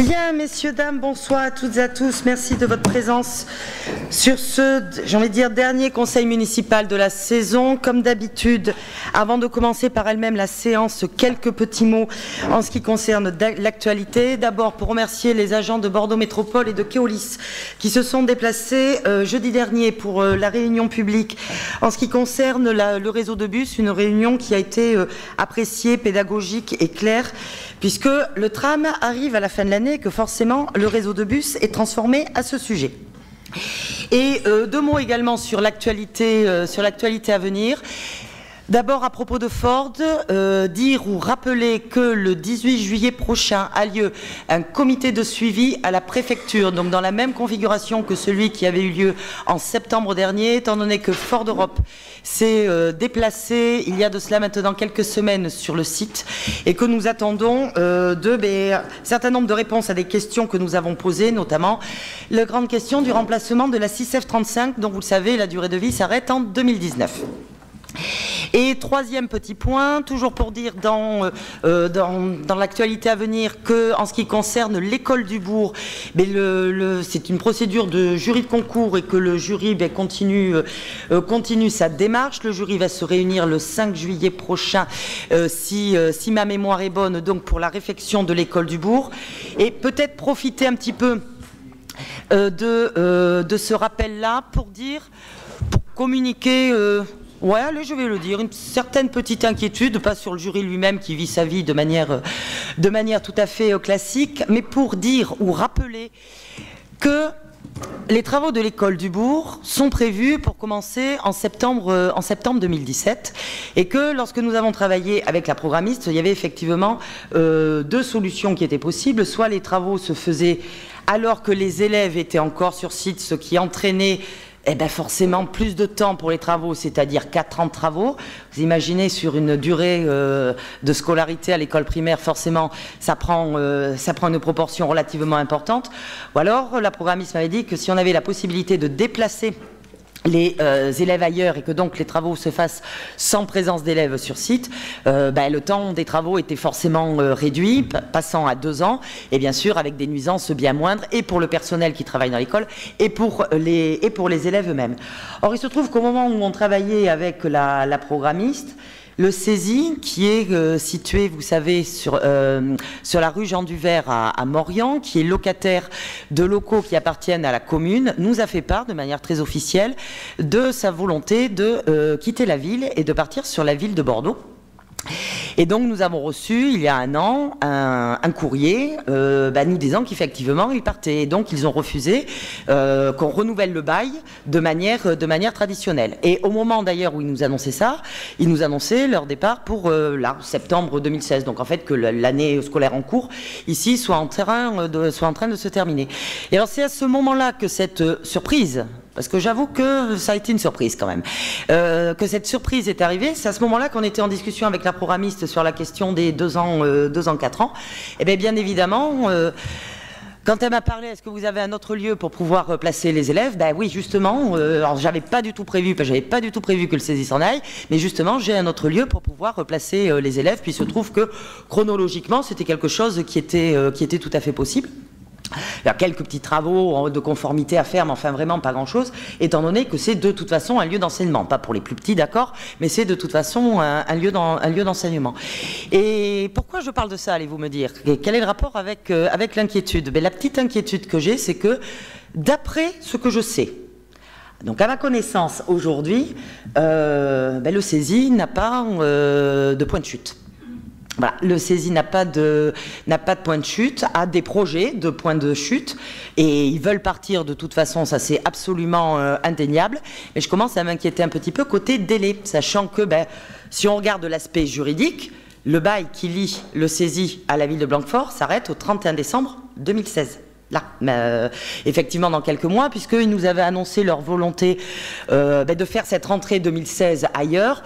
Bien, messieurs, dames, bonsoir à toutes et à tous. Merci de votre présence sur ce, j'ai envie de dire, dernier conseil municipal de la saison. Comme d'habitude, avant de commencer par elle-même la séance, quelques petits mots en ce qui concerne l'actualité. D'abord, pour remercier les agents de Bordeaux Métropole et de Keolis qui se sont déplacés jeudi dernier pour la réunion publique en ce qui concerne le réseau de bus, une réunion qui a été appréciée, pédagogique et claire, puisque le tram arrive à la fin de l'année et que forcément le réseau de bus est transformé à ce sujet. Et deux mots également sur l'actualité à venir. D'abord, à propos de Ford, dire ou rappeler que le 18 juillet prochain a lieu un comité de suivi à la préfecture, donc dans la même configuration que celui qui avait eu lieu en septembre dernier, étant donné que Ford Europe s'est déplacé il y a de cela maintenant quelques semaines sur le site et que nous attendons un certain nombre de réponses à des questions que nous avons posées, notamment la grande question du remplacement de la 6F35, dont vous le savez, la durée de vie s'arrête en 2019. Et troisième petit point, toujours pour dire dans l'actualité à venir que en ce qui concerne l'école du bourg, c'est une procédure de jury de concours et que le jury continue sa démarche. Le jury va se réunir le 5 juillet prochain, si ma mémoire est bonne, donc pour la réfection de l'école du bourg, et peut-être profiter un petit peu de ce rappel-là pour communiquer. Ouais, allez, je vais le dire, une certaine petite inquiétude, pas sur le jury lui-même qui vit sa vie de manière tout à fait classique, mais pour dire ou rappeler que les travaux de l'école du bourg sont prévus pour commencer en septembre 2017 et que lorsque nous avons travaillé avec la programmiste, il y avait effectivement deux solutions qui étaient possibles. Soit les travaux se faisaient alors que les élèves étaient encore sur site, ce qui entraînait forcément plus de temps pour les travaux, c'est-à-dire 4 ans de travaux. Vous imaginez sur une durée de scolarité à l'école primaire, forcément ça prend une proportion relativement importante. Ou alors la programmiste m'avait dit que si on avait la possibilité de déplacer les élèves ailleurs et que donc les travaux se fassent sans présence d'élèves sur site, le temps des travaux était forcément réduit, passant à 2 ans, et bien sûr avec des nuisances bien moindres, et pour le personnel qui travaille dans l'école, et pour les élèves eux-mêmes. Or, il se trouve qu'au moment où on travaillait avec la programmiste, le CESI, qui est situé, vous savez, sur la rue Jean Duvert à Morian, qui est locataire de locaux qui appartiennent à la commune, nous a fait part de manière très officielle de sa volonté de quitter la ville et de partir sur la ville de Bordeaux. Et donc nous avons reçu il y a un an un courrier nous disant qu'effectivement ils partaient. Et donc ils ont refusé qu'on renouvelle le bail de manière traditionnelle. Et au moment d'ailleurs où ils nous annonçaient ça, ils nous annonçaient leur départ pour septembre 2016. Donc en fait que l'année scolaire en cours ici soit en train de se terminer. Et alors c'est à ce moment-là que cette surprise, parce que j'avoue que ça a été une surprise quand même, que cette surprise est arrivée. C'est à ce moment-là qu'on était en discussion avec la programmiste sur la question des 2 ans, 4 ans. Et bien évidemment, quand elle m'a parlé, est-ce que vous avez un autre lieu pour pouvoir placer les élèves? Oui, justement. Alors j'avais pas du tout prévu que le CESI s'en aille, mais justement j'ai un autre lieu pour pouvoir placer les élèves. Puis il se trouve que chronologiquement c'était quelque chose qui était tout à fait possible. Il y a quelques petits travaux de conformité à faire, mais enfin vraiment pas grand-chose, étant donné que c'est de toute façon un lieu d'enseignement, pas pour les plus petits, d'accord, mais c'est de toute façon un lieu d'enseignement. Et pourquoi je parle de ça, allez-vous me dire? Et quel est le rapport avec l'inquiétude? La petite inquiétude que j'ai, c'est que d'après ce que je sais, donc à ma connaissance aujourd'hui, le CESI n'a pas de point de chute. Voilà, le CESI n'a pas de point de chute, a des projets de point de chute et ils veulent partir de toute façon, ça c'est absolument indéniable. Mais je commence à m'inquiéter un petit peu côté délai, sachant que si on regarde l'aspect juridique, le bail qui lie le CESI à la ville de Blanquefort s'arrête au 31 décembre 2016. Là, effectivement dans quelques mois, puisqu'ils nous avaient annoncé leur volonté de faire cette rentrée 2016 ailleurs.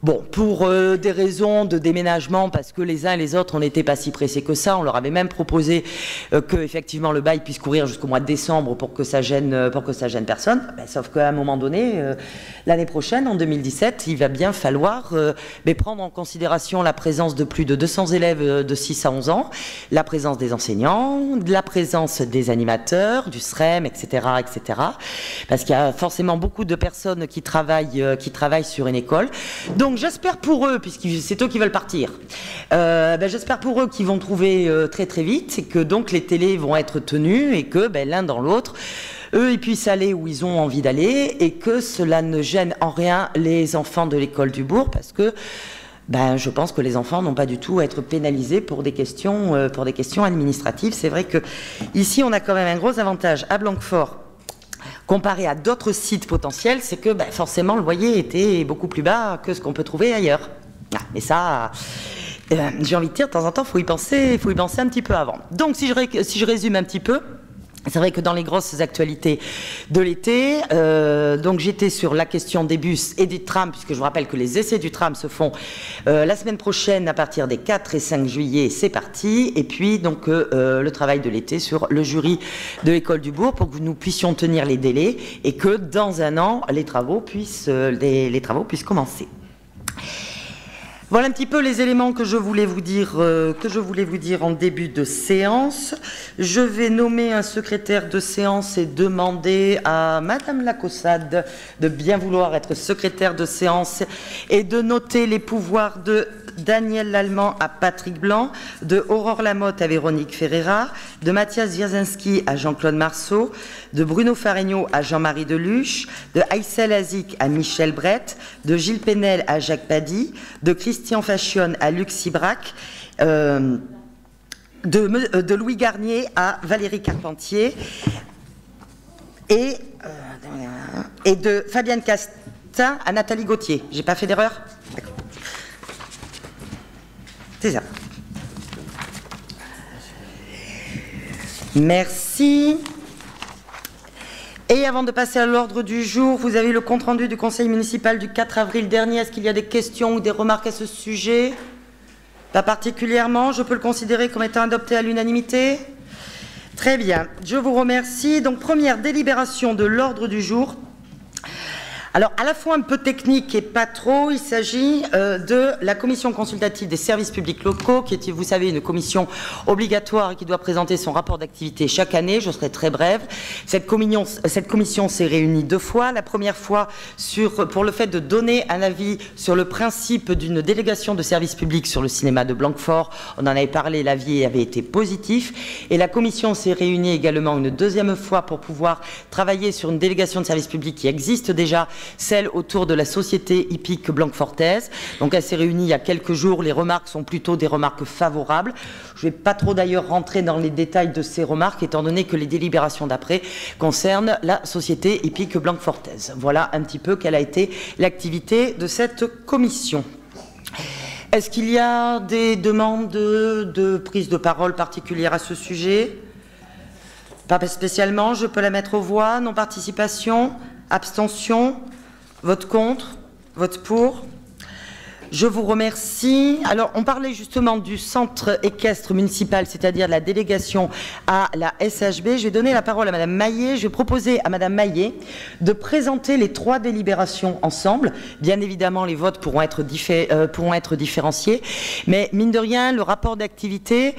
Bon, pour des raisons de déménagement, parce que les uns et les autres, on n'était pas si pressés que ça. On leur avait même proposé que effectivement le bail puisse courir jusqu'au mois de décembre pour que ça gêne personne. Ben, sauf qu'à un moment donné, l'année prochaine, en 2017, il va bien falloir prendre en considération la présence de plus de 200 élèves de 6 à 11 ans, la présence des enseignants, la présence des animateurs, du SREM, etc., etc. Parce qu'il y a forcément beaucoup de personnes qui travaillent sur une école. Donc j'espère pour eux, puisque c'est eux qui veulent partir, j'espère pour eux qu'ils vont trouver très très vite, et que donc les télés vont être tenues, et que l'un dans l'autre, eux ils puissent aller où ils ont envie d'aller, et que cela ne gêne en rien les enfants de l'école du bourg, parce que je pense que les enfants n'ont pas du tout à être pénalisés pour des questions administratives. C'est vrai que ici on a quand même un gros avantage à Blanquefort, comparé à d'autres sites potentiels, c'est que forcément le loyer était beaucoup plus bas que ce qu'on peut trouver ailleurs. Et ça, j'ai envie de dire, de temps en temps, il faut y penser un petit peu avant. Donc si je résume un petit peu, c'est vrai que dans les grosses actualités de l'été, donc j'étais sur la question des bus et des trams, puisque je vous rappelle que les essais du tram se font la semaine prochaine à partir des 4 et 5 juillet, c'est parti. Et puis donc le travail de l'été sur le jury de l'école du bourg pour que nous puissions tenir les délais et que dans un an les travaux puissent commencer. Voilà un petit peu les éléments que je voulais vous dire en début de séance. Je vais nommer un secrétaire de séance et demander à Madame Lacossade de bien vouloir être secrétaire de séance et de noter les pouvoirs de Daniel Lallemand à Patrick Blanc, de Aurore Lamotte à Véronique Ferreira, de Mathias Wierzinski à Jean-Claude Marceau, de Bruno Faregnaud à Jean-Marie Deluche, de Aïssel Azik à Michel Brett, de Gilles Penel à Jacques Pady, de Christian Fashion à Luc Sibrac, de Louis Garnier à Valérie Carpentier et de Fabienne Castin à Nathalie Gauthier. J'ai pas fait d'erreur? D'accord. C'est ça. Merci. Et avant de passer à l'ordre du jour, vous avez le compte-rendu du conseil municipal du 4 avril dernier. Est-ce qu'il y a des questions ou des remarques à ce sujet? Pas particulièrement. Je peux le considérer comme étant adopté à l'unanimité? Très bien. Je vous remercie. Donc, première délibération de l'ordre du jour. Alors, à la fois un peu technique et pas trop, il s'agit de la commission consultative des services publics locaux, qui est, vous savez, une commission obligatoire et qui doit présenter son rapport d'activité chaque année. Je serai très brève. Cette commission s'est réunie 2 fois. La première fois pour le fait de donner un avis sur le principe d'une délégation de services publics sur le cinéma de Blanquefort. On en avait parlé, l'avis avait été positif. Et la commission s'est réunie également une 2e fois pour pouvoir travailler sur une délégation de services publics qui existe déjà, celle autour de la société hippique blanquefortaise. Donc elle s'est réunie il y a quelques jours. Les remarques sont plutôt des remarques favorables. Je ne vais pas trop d'ailleurs rentrer dans les détails de ces remarques, étant donné que les délibérations d'après concernent la société hippique blanquefortaise. Voilà un petit peu quelle a été l'activité de cette commission. Est-ce qu'il y a des demandes de prise de parole particulière à ce sujet? Pas spécialement. Je peux la mettre aux voix. Non-participation? Abstention? Vote contre? Vote pour? Je vous remercie. Alors, on parlait justement du centre équestre municipal, c'est-à-dire de la délégation à la SHB. Je vais donner la parole à Madame Maillet. Je vais proposer à Madame Maillet de présenter les 3 délibérations ensemble. Bien évidemment, les votes pourront être différenciés. Mais mine de rien, le rapport d'activité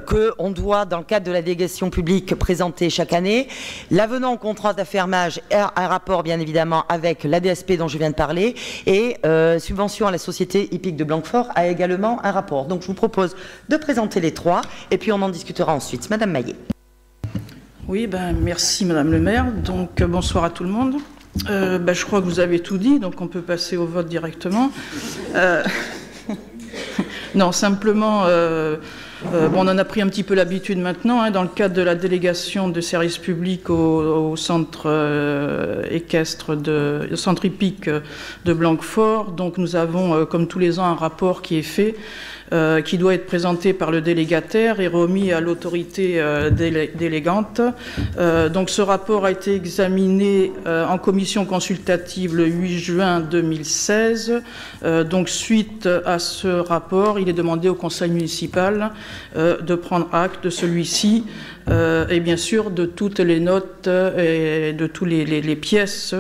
qu'on doit, dans le cadre de la délégation publique, présenter chaque année, l'avenant au contrat d'affermage, un rapport bien évidemment avec la DSP dont je viens de parler, et subvention à la société hippique de Blanquefort a également un rapport. Donc je vous propose de présenter les 3 et puis on en discutera ensuite. Madame Maillet. Oui, merci Madame le maire. Donc bonsoir à tout le monde. Je crois que vous avez tout dit, donc on peut passer au vote directement. Non, simplement Bon, on en a pris un petit peu l'habitude maintenant, hein, dans le cadre de la délégation de services publics au centre équestre, centre hippique de Blanquefort. Donc nous avons, comme tous les ans, un rapport qui est fait, qui doit être présenté par le délégataire et remis à l'autorité délégante. Donc ce rapport a été examiné en commission consultative le 8 juin 2016. Donc suite à ce rapport, il est demandé au conseil municipal de prendre acte de celui-ci et bien sûr de toutes les notes et de toutes les pièces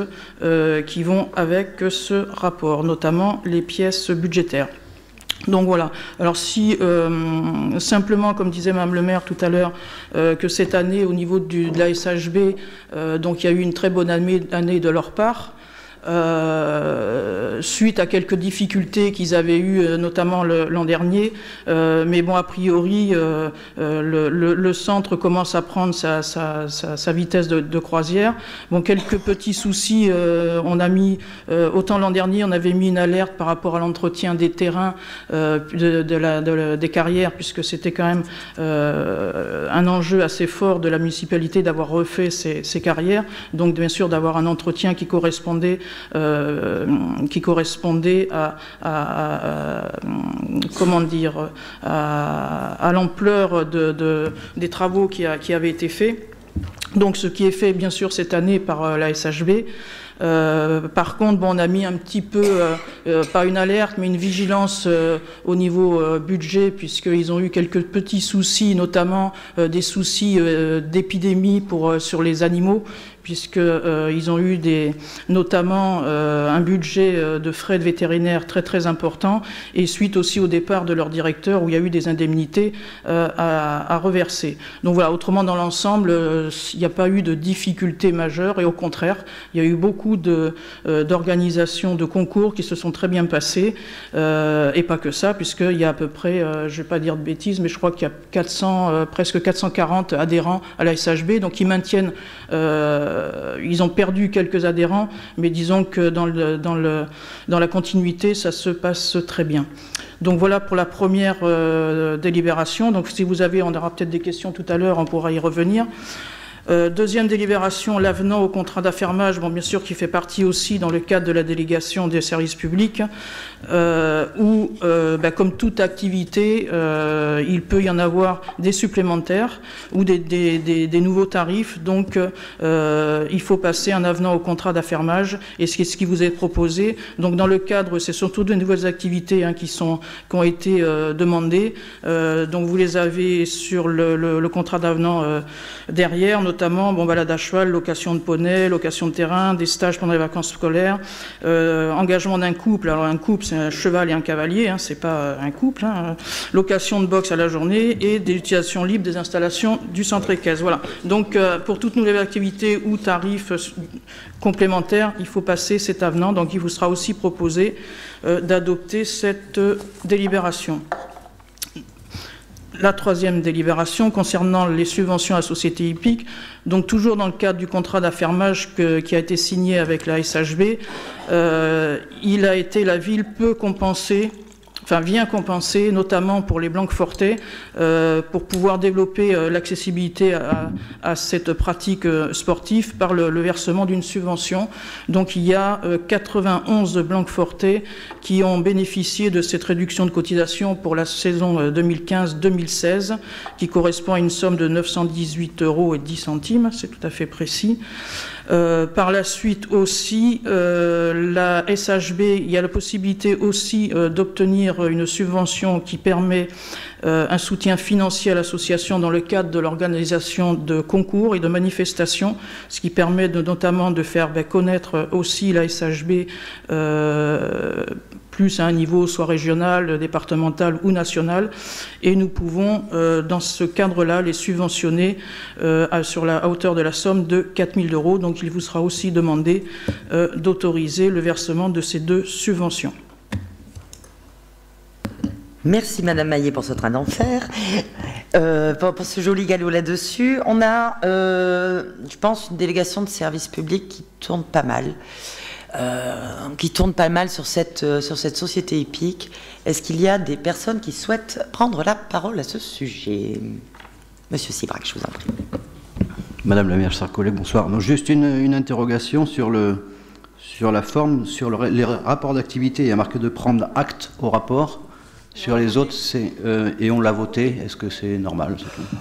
qui vont avec ce rapport, notamment les pièces budgétaires. Donc voilà. Alors si simplement, comme disait Mme le maire tout à l'heure, que cette année au niveau de la SHB, donc il y a eu une très bonne année de leur part. Suite à quelques difficultés qu'ils avaient eues, notamment l'an dernier. Mais bon, a priori, le centre commence à prendre sa vitesse de croisière. Bon, quelques petits soucis, on a mis, autant l'an dernier, on avait mis une alerte par rapport à l'entretien des terrains, des carrières, puisque c'était quand même un enjeu assez fort de la municipalité d'avoir refait ces carrières. Donc, bien sûr, d'avoir un entretien qui correspondait comment dire, à l'ampleur des travaux qui avaient été faits. Donc ce qui est fait bien sûr cette année par la SHB. Par contre, bon, on a mis un petit peu, pas une alerte, mais une vigilance au niveau budget, puisqu'ils ont eu quelques petits soucis, notamment des soucis d'épidémie sur les animaux, puisqu'ils ont eu notamment un budget de frais de vétérinaire très très important, et suite aussi au départ de leur directeur, où il y a eu des indemnités à reverser. Donc voilà, autrement dans l'ensemble, il n'y a pas eu de difficultés majeures, et au contraire, il y a eu beaucoup d'organisations de concours qui se sont très bien passées, et pas que ça, puisqu'il y a à peu près, je ne vais pas dire de bêtises, mais je crois qu'il y a presque 440 adhérents à la SHB, donc ils maintiennent, ils ont perdu quelques adhérents, mais disons que dans la continuité, ça se passe très bien. Donc voilà pour la première délibération. Donc si vous avez, on aura peut-être des questions tout à l'heure, on pourra y revenir. Deuxième délibération, l'avenant au contrat d'affermage, bon, bien sûr qui fait partie aussi dans le cadre de la délégation des services publics, où, comme toute activité, il peut y en avoir des supplémentaires ou des nouveaux tarifs. Donc, il faut passer un avenant au contrat d'affermage, et c'est ce qui vous est proposé. Donc, dans le cadre, c'est surtout de nouvelles activités qui ont été demandées. Donc, vous les avez sur le contrat d'avenant derrière, notamment balade à cheval, location de poney, location de terrain, des stages pendant les vacances scolaires, engagement d'un couple. Alors un couple, c'est un cheval et un cavalier, c'est pas un couple. Location de boxe à la journée et des utilisations libres des installations du centre équestre. Voilà. Donc pour toute nouvelle activité ou tarif complémentaire, il faut passer cet avenant. Donc il vous sera aussi proposé d'adopter cette délibération. La troisième délibération concernant les subventions à société hippique, donc toujours dans le cadre du contrat d'affermage qui a été signé avec la SHB, la ville peut compenser, vient compenser, notamment pour les Blanquefortais, pour pouvoir développer l'accessibilité à cette pratique sportive par le versement d'une subvention. Donc il y a 91 Blanquefortais qui ont bénéficié de cette réduction de cotisation pour la saison 2015-2016, qui correspond à une somme de 918,10 €, c'est tout à fait précis. Par la suite aussi, la SHB, il y a la possibilité aussi d'obtenir une subvention qui permet un soutien financier à l'association dans le cadre de l'organisation de concours et de manifestations, ce qui permet notamment de faire connaître aussi la SHB plus à un niveau soit régional, départemental ou national, et nous pouvons dans ce cadre-là les subventionner à hauteur de la somme de 4 000 €. Donc il vous sera aussi demandé d'autoriser le versement de ces deux subventions. Merci Madame Maillet pour ce train d'enfer, pour ce joli galop là-dessus. On a, je pense, une délégation de services publics qui tourne pas mal. qui tourne pas mal sur cette société hippique. Est-ce qu'il y a des personnes qui souhaitent prendre la parole à ce sujet? Monsieur Sibrac, je vous en prie. Madame la maire, chers collègues, bonsoir. Donc, juste une interrogation sur la forme, sur les rapports d'activité. Il y a marqué de prendre acte au rapport. Sur les autres, et on l'a voté, est-ce que c'est normal?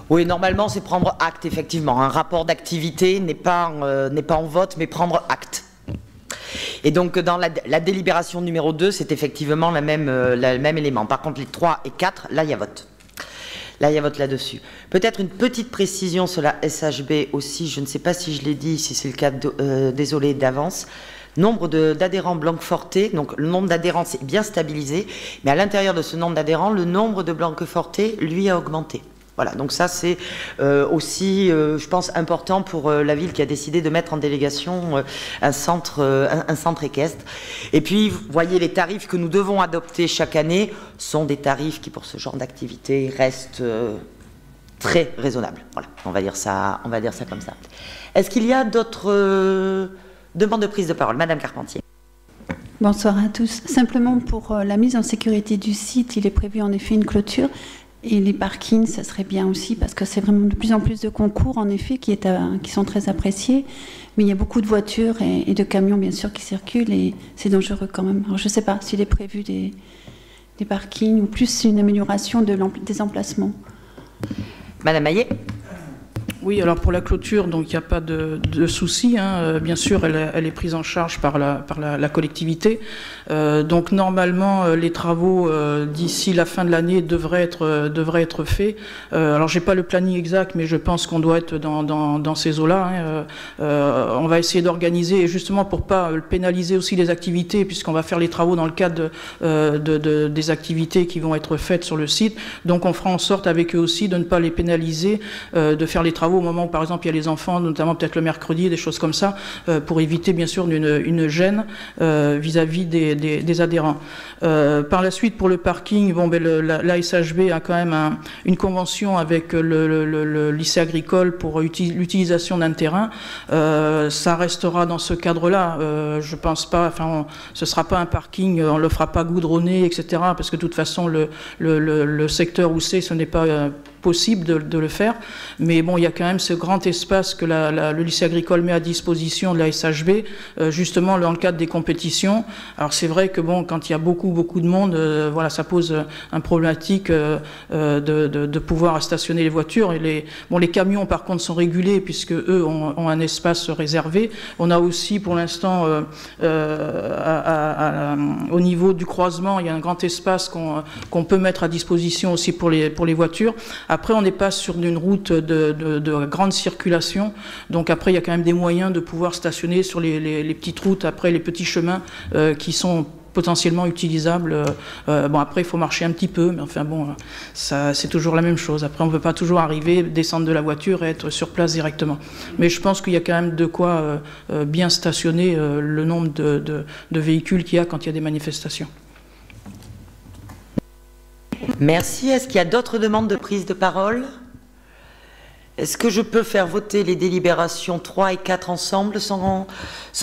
Oui, normalement, c'est prendre acte, effectivement. Un rapport d'activité n'est pas en vote, mais prendre acte. Et donc, dans la délibération numéro 2, c'est effectivement le même élément. Par contre, les 3 et 4, là, il y a vote. Là, il y a vote là-dessus. Peut-être une petite précision sur la SHB aussi. Je ne sais pas si je l'ai dit, si c'est le cas, désolé d'avance. Nombre d'adhérents Blanquefortais, donc le nombre d'adhérents c'est bien stabilisé, mais à l'intérieur de ce nombre d'adhérents, le nombre de Blanquefortais, lui, a augmenté. Voilà, donc ça c'est aussi, je pense, important pour la ville qui a décidé de mettre en délégation un centre équestre. Et puis, vous voyez, les tarifs que nous devons adopter chaque année sont des tarifs qui, pour ce genre d'activité, restent très raisonnables. Voilà, on va dire ça comme ça. Est-ce qu'il y a d'autres demandes de prise de parole? Madame Carpentier. Bonsoir à tous. Simplement pour la mise en sécurité du site, il est prévu en effet une clôture. Et les parkings, ça serait bien aussi, parce que c'est vraiment de plus en plus de concours, en effet, qui sont très appréciés. Mais il y a beaucoup de voitures et de camions, bien sûr, qui circulent, et c'est dangereux quand même. Alors, je ne sais pas s'il est prévu des parkings, ou plus une amélioration des emplacements. Madame Maillet. Oui, alors pour la clôture, donc il n'y a pas de souci, hein. Bien sûr, elle est prise en charge par la collectivité. Donc normalement, les travaux d'ici la fin de l'année devraient être faits. Alors j'ai pas le planning exact, mais je pense qu'on doit être dans ces eaux-là, hein. On va essayer d'organiser, et justement pour pas pénaliser aussi les activités, puisqu'on va faire les travaux dans le cadre des activités qui vont être faites sur le site. Donc on fera en sorte avec eux aussi de ne pas les pénaliser, de faire les travaux au moment où, par exemple, il y a les enfants, notamment peut-être le mercredi, des choses comme ça, pour éviter, bien sûr, une gêne vis-à-vis des adhérents. Par la suite, pour le parking, bon, la SHB a quand même une convention avec le lycée agricole pour l'utilisation d'un terrain. Ça restera dans ce cadre-là. Je pense pas, enfin, ce sera pas un parking, on le fera pas goudronner, etc., parce que de toute façon, le secteur où ce n'est pas possible de le faire, mais bon, il y a quand même ce grand espace que le lycée agricole met à disposition de la SHB, justement dans le cadre des compétitions. Alors c'est vrai que bon, quand il y a beaucoup de monde, voilà, ça pose un problématique de pouvoir stationner les voitures. Et les camions par contre sont régulés puisque eux ont un espace réservé. On a aussi pour l'instant au niveau du croisement, il y a un grand espace qu'on peut mettre à disposition aussi pour les voitures. Après, on n'est pas sur une route de grande circulation, donc après, il y a quand même des moyens de pouvoir stationner sur les petites routes, après les petits chemins qui sont potentiellement utilisables. Bon, après, il faut marcher un petit peu, mais enfin bon, c'est toujours la même chose. Après, on ne peut pas toujours arriver, descendre de la voiture et être sur place directement. Mais je pense qu'il y a quand même de quoi bien stationner le nombre de véhicules qu'il y a quand il y a des manifestations. Merci. Est-ce qu'il y a d'autres demandes de prise de parole? Est-ce que je peux faire voter les délibérations 3 et 4 ensemble sans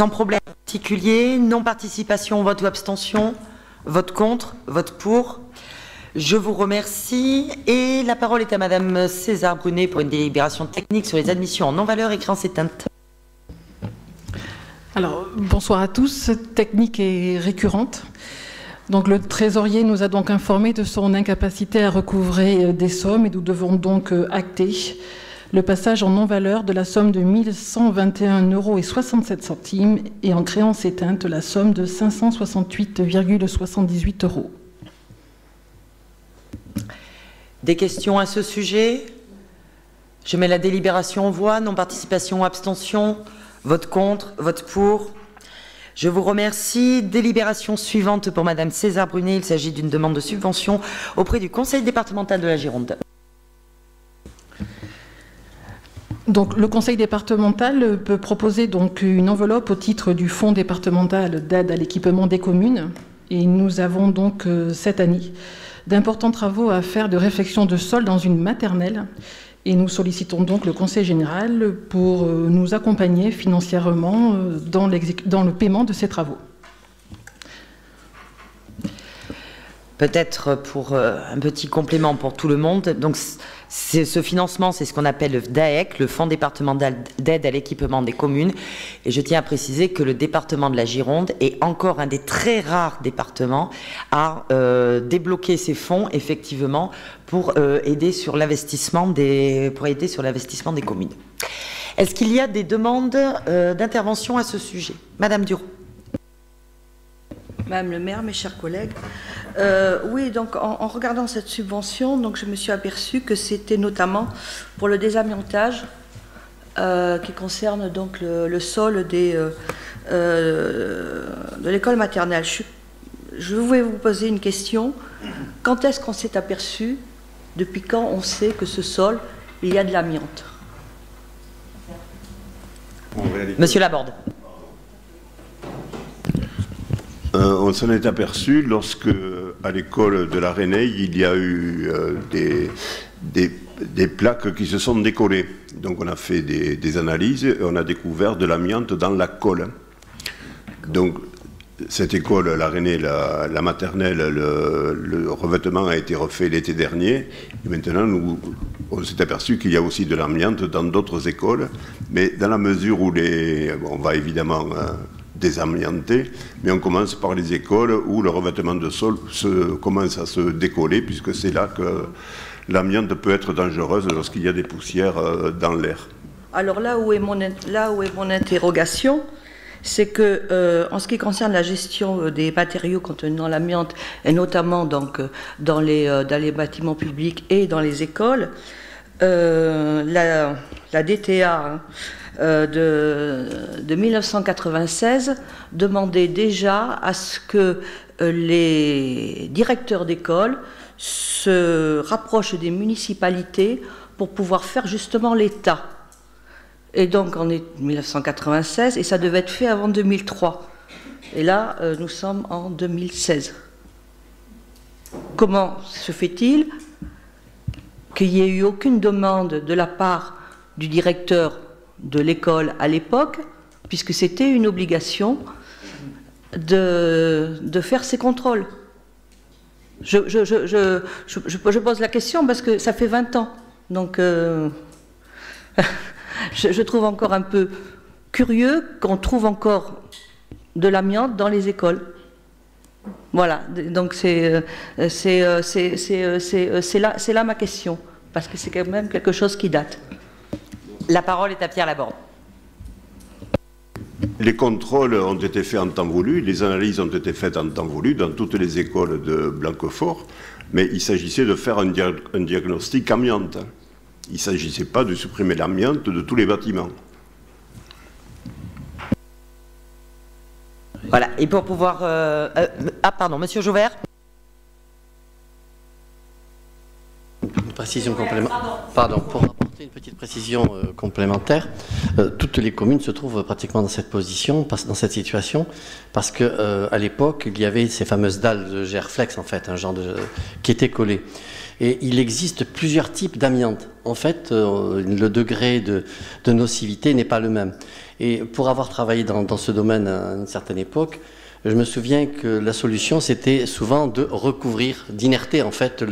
problème particulier? Non-participation, vote ou abstention? Vote contre? Vote pour? Je vous remercie. Et la parole est à Madame César Brunet pour une délibération technique sur les admissions en non-valeur et créances éteintes. Alors, bonsoir à tous. Cette technique est récurrente. Donc le trésorier nous a donc informé de son incapacité à recouvrer des sommes et nous devons donc acter le passage en non-valeur de la somme de 1 121,67 € et en créance éteinte la somme de 568,78 €. Des questions à ce sujet? Je mets la délibération en voix. Non-participation ou abstention? Vote contre? Vote pour? Je vous remercie. Délibération suivante pour Madame César Brunet. Il s'agit d'une demande de subvention auprès du Conseil départemental de la Gironde. Donc, le Conseil départemental peut proposer donc une enveloppe au titre du Fonds départemental d'aide à l'équipement des communes. Et nous avons donc cette année d'importants travaux à faire de réfection de sol dans une maternelle. Et nous sollicitons donc le Conseil général pour nous accompagner financièrement dans le paiement de ces travaux. Peut-être pour un petit complément pour tout le monde. Donc, ce financement, c'est ce qu'on appelle le FDAEC, le Fonds départemental d'aide à l'équipement des communes. Et je tiens à préciser que le département de la Gironde est encore un des très rares départements à débloquer ces fonds, effectivement, pour aider sur l'investissement des communes. Est-ce qu'il y a des demandes d'intervention à ce sujet? Madame Duro. Madame le maire, mes chers collègues, oui, donc en regardant cette subvention, donc je me suis aperçue que c'était notamment pour le désamiantage qui concerne donc le sol de l'école maternelle. Je voulais vous poser une question. Quand est-ce qu'on s'est aperçu, depuis quand on sait que ce sol, il y a de l'amiante? Monsieur Laborde. On s'en est aperçu lorsque, à l'école de la Réneille, il y a eu des plaques qui se sont décollées. Donc on a fait des analyses et on a découvert de l'amiante dans la colle. Donc cette école, la Réneille, la maternelle, le revêtement a été refait l'été dernier. Et maintenant, on s'est aperçu qu'il y a aussi de l'amiante dans d'autres écoles. Mais dans la mesure où on va évidemment désamianter, mais on commence par les écoles où le revêtement de sol commence à se décoller, puisque c'est là que l'amiante peut être dangereuse lorsqu'il y a des poussières dans l'air. Alors là où est mon interrogation, c'est que en ce qui concerne la gestion des matériaux contenant l'amiante, et notamment donc, dans les bâtiments publics et dans les écoles, la DTA de 1996 demandait déjà à ce que les directeurs d'école se rapprochent des municipalités pour pouvoir faire justement l'État. Et donc on est 1996 et ça devait être fait avant 2003. Et là, nous sommes en 2016. Comment se fait-il qu'il n'y ait eu aucune demande de la part du directeur de l'école à l'époque, puisque c'était une obligation de faire ces contrôles? Je pose la question parce que ça fait 20 ans. Donc, je trouve encore un peu curieux qu'on trouve encore de l'amiante dans les écoles. Voilà, donc c'est là ma question, parce que c'est quand même quelque chose qui date. La parole est à Pierre Laborde. Les contrôles ont été faits en temps voulu, les analyses ont été faites en temps voulu dans toutes les écoles de Blanquefort, mais il s'agissait de faire un diagnostic amiante. Il ne s'agissait pas de supprimer l'amiante de tous les bâtiments. Voilà, et pour pouvoir... pardon, Monsieur Jauvert. Une précision complémentaire. Pardon, pour apporter une petite précision complémentaire, toutes les communes se trouvent pratiquement dans cette position, dans cette situation, parce que à l'époque, il y avait ces fameuses dalles de Gerflex, en fait, un genre qui étaient collées. Et il existe plusieurs types d'amiante. En fait, le degré de nocivité n'est pas le même. Et pour avoir travaillé dans ce domaine à une certaine époque, je me souviens que la solution, c'était souvent de recouvrir, d'inerter en fait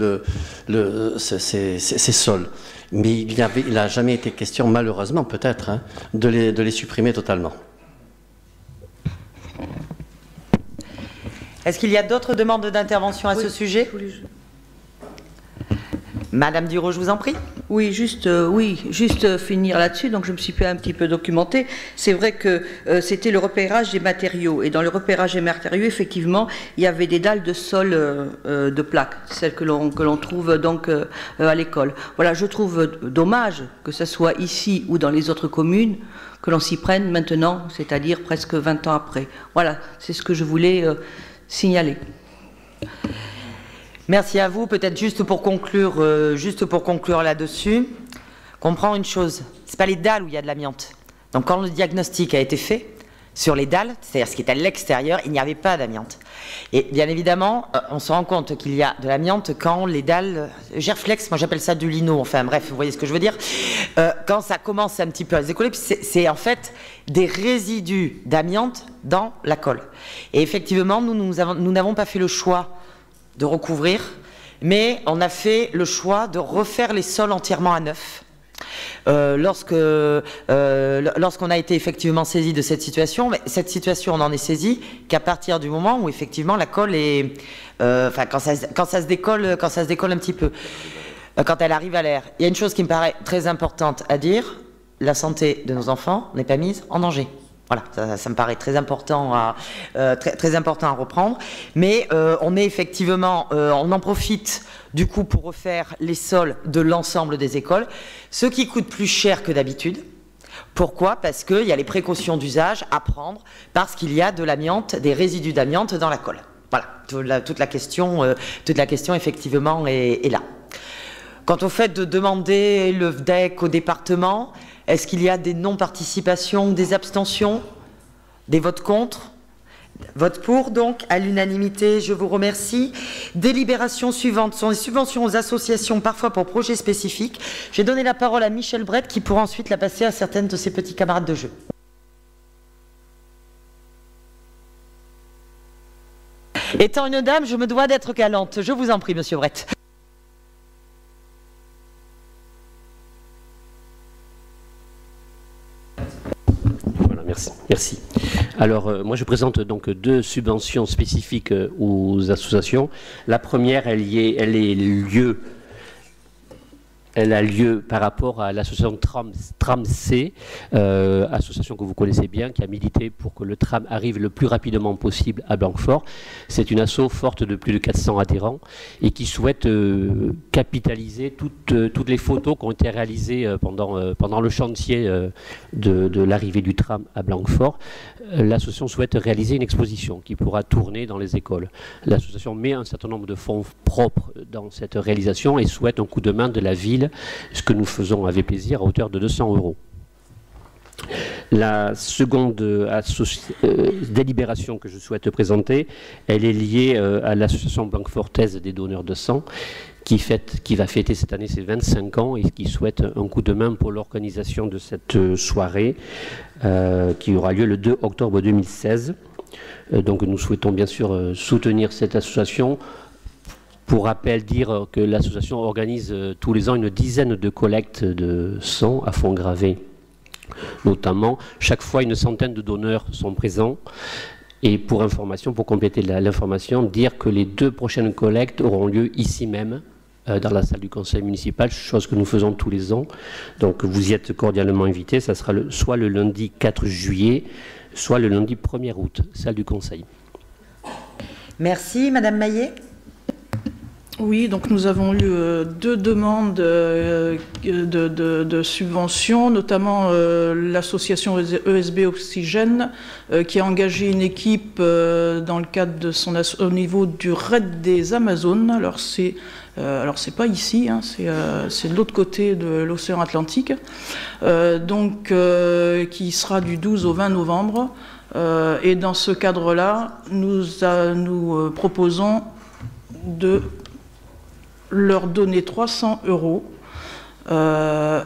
ces sols. Mais il n'a jamais été question, malheureusement peut-être, hein, de les supprimer totalement. Est-ce qu'il y a d'autres demandes d'intervention à ce sujet? Madame Duro, je vous en prie. Oui, juste finir là-dessus. Donc, je me suis un petit peu documentée. C'est vrai que c'était le repérage des matériaux. Et dans le repérage des matériaux, effectivement, il y avait des dalles de sol de plaques, celles que l'on trouve donc à l'école. Voilà, je trouve dommage que ce soit ici ou dans les autres communes que l'on s'y prenne maintenant, c'est-à-dire presque 20 ans après. Voilà, c'est ce que je voulais signaler. Merci à vous. Peut-être juste pour conclure là-dessus, comprends une chose, c'est pas les dalles où il y a de l'amiante. Donc quand le diagnostic a été fait, sur les dalles, c'est-à-dire ce qui est à l'extérieur, il n'y avait pas d'amiante. Et bien évidemment, on se rend compte qu'il y a de l'amiante quand les dalles gerflex, moi j'appelle ça du lino, enfin bref, vous voyez ce que je veux dire, quand ça commence un petit peu à se décoller, c'est en fait des résidus d'amiante dans la colle. Et effectivement, nous n'avons pas fait le choix de recouvrir, mais on a fait le choix de refaire les sols entièrement à neuf. Lorsqu'on a été effectivement saisi de cette situation, mais cette situation on en est saisi qu'à partir du moment où effectivement la colle est, enfin quand ça se décolle un petit peu, quand elle arrive à l'air. Il y a une chose qui me paraît très importante à dire, la santé de nos enfants n'est pas mise en danger. Voilà, ça me paraît très important à reprendre. Mais on est effectivement, on en profite du coup pour refaire les sols de l'ensemble des écoles, ce qui coûte plus cher que d'habitude. Pourquoi? Parce qu'il y a les précautions d'usage à prendre, parce qu'il y a de l'amiante, des résidus d'amiante dans la colle. Voilà, toute la question effectivement est là. Quant au fait de demander le VDEC au département, est-ce qu'il y a des non-participations, des abstentions, des votes contre? Vote pour, donc, à l'unanimité, je vous remercie. Délibérations suivantes sont les subventions aux associations, parfois pour projets spécifiques. J'ai donné la parole à Michel Brett, qui pourra ensuite la passer à certaines de ses petits camarades de jeu. Étant une dame, je me dois d'être galante. Je vous en prie, monsieur Brett. Merci. Alors, moi, je présente donc deux subventions spécifiques aux associations. La première, elle a lieu par rapport à l'association Tram-C, association que vous connaissez bien, qui a milité pour que le tram arrive le plus rapidement possible à Blanquefort. C'est une asso forte de plus de 400 adhérents et qui souhaite capitaliser toutes les photos qui ont été réalisées pendant le chantier de l'arrivée du tram à Blanquefort. L'association souhaite réaliser une exposition qui pourra tourner dans les écoles. L'association met un certain nombre de fonds propres dans cette réalisation et souhaite un coup de main de la ville, ce que nous faisons avec plaisir à hauteur de 200 €. La seconde délibération que je souhaite présenter, elle est liée à l'association blanquefortaise des donneurs de sang qui va fêter cette année ses 25 ans et qui souhaite un coup de main pour l'organisation de cette soirée qui aura lieu le 2 octobre 2016. Donc nous souhaitons bien sûr soutenir cette association. Pour rappel, dire que l'association organise tous les ans une dizaine de collectes de sang à fond gravé. Notamment, chaque fois, une centaine de donneurs sont présents. Et pour information, pour compléter l'information, dire que les 2 prochaines collectes auront lieu ici même, dans la salle du conseil municipal, chose que nous faisons tous les ans. Donc vous y êtes cordialement invités. Ça sera soit le lundi 4 juillet, soit le lundi 1er août, salle du conseil. Merci, Madame Maillet. Oui, donc nous avons eu 2 demandes de subventions, notamment l'association ESB Oxygène qui a engagé une équipe dans le cadre de au niveau du raid des Amazones. Alors c'est pas ici, hein, c'est de l'autre côté de l'océan Atlantique, qui sera du 12 au 20 novembre. Et dans ce cadre-là, nous proposons de leur donner 300 €.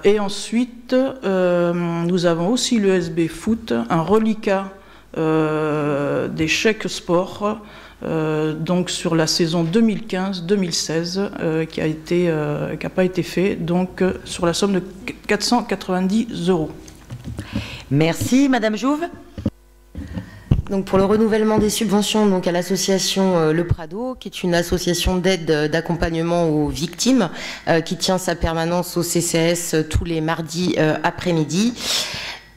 Et ensuite, nous avons aussi l'ESB Foot, un reliquat des chèques sport, donc sur la saison 2015-2016, qui n'a pas été fait, donc sur la somme de 490 €. Merci, Madame Jouve. Donc pour le renouvellement des subventions donc à l'association Le Prado, qui est une association d'aide d'accompagnement aux victimes, qui tient sa permanence au CCS tous les mardis après-midi.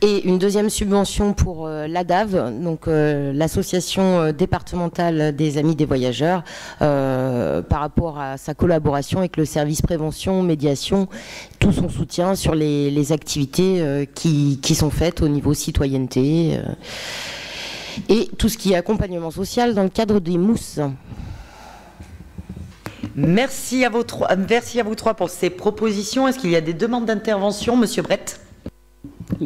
Et une deuxième subvention pour l'ADAV, donc l'association départementale des Amis des Voyageurs, par rapport à sa collaboration avec le service prévention, médiation, tout son soutien sur les activités qui sont faites au niveau citoyenneté. Et tout ce qui est accompagnement social dans le cadre des mousses. Merci à vous trois pour ces propositions. Est-ce qu'il y a des demandes d'intervention, Monsieur Brett?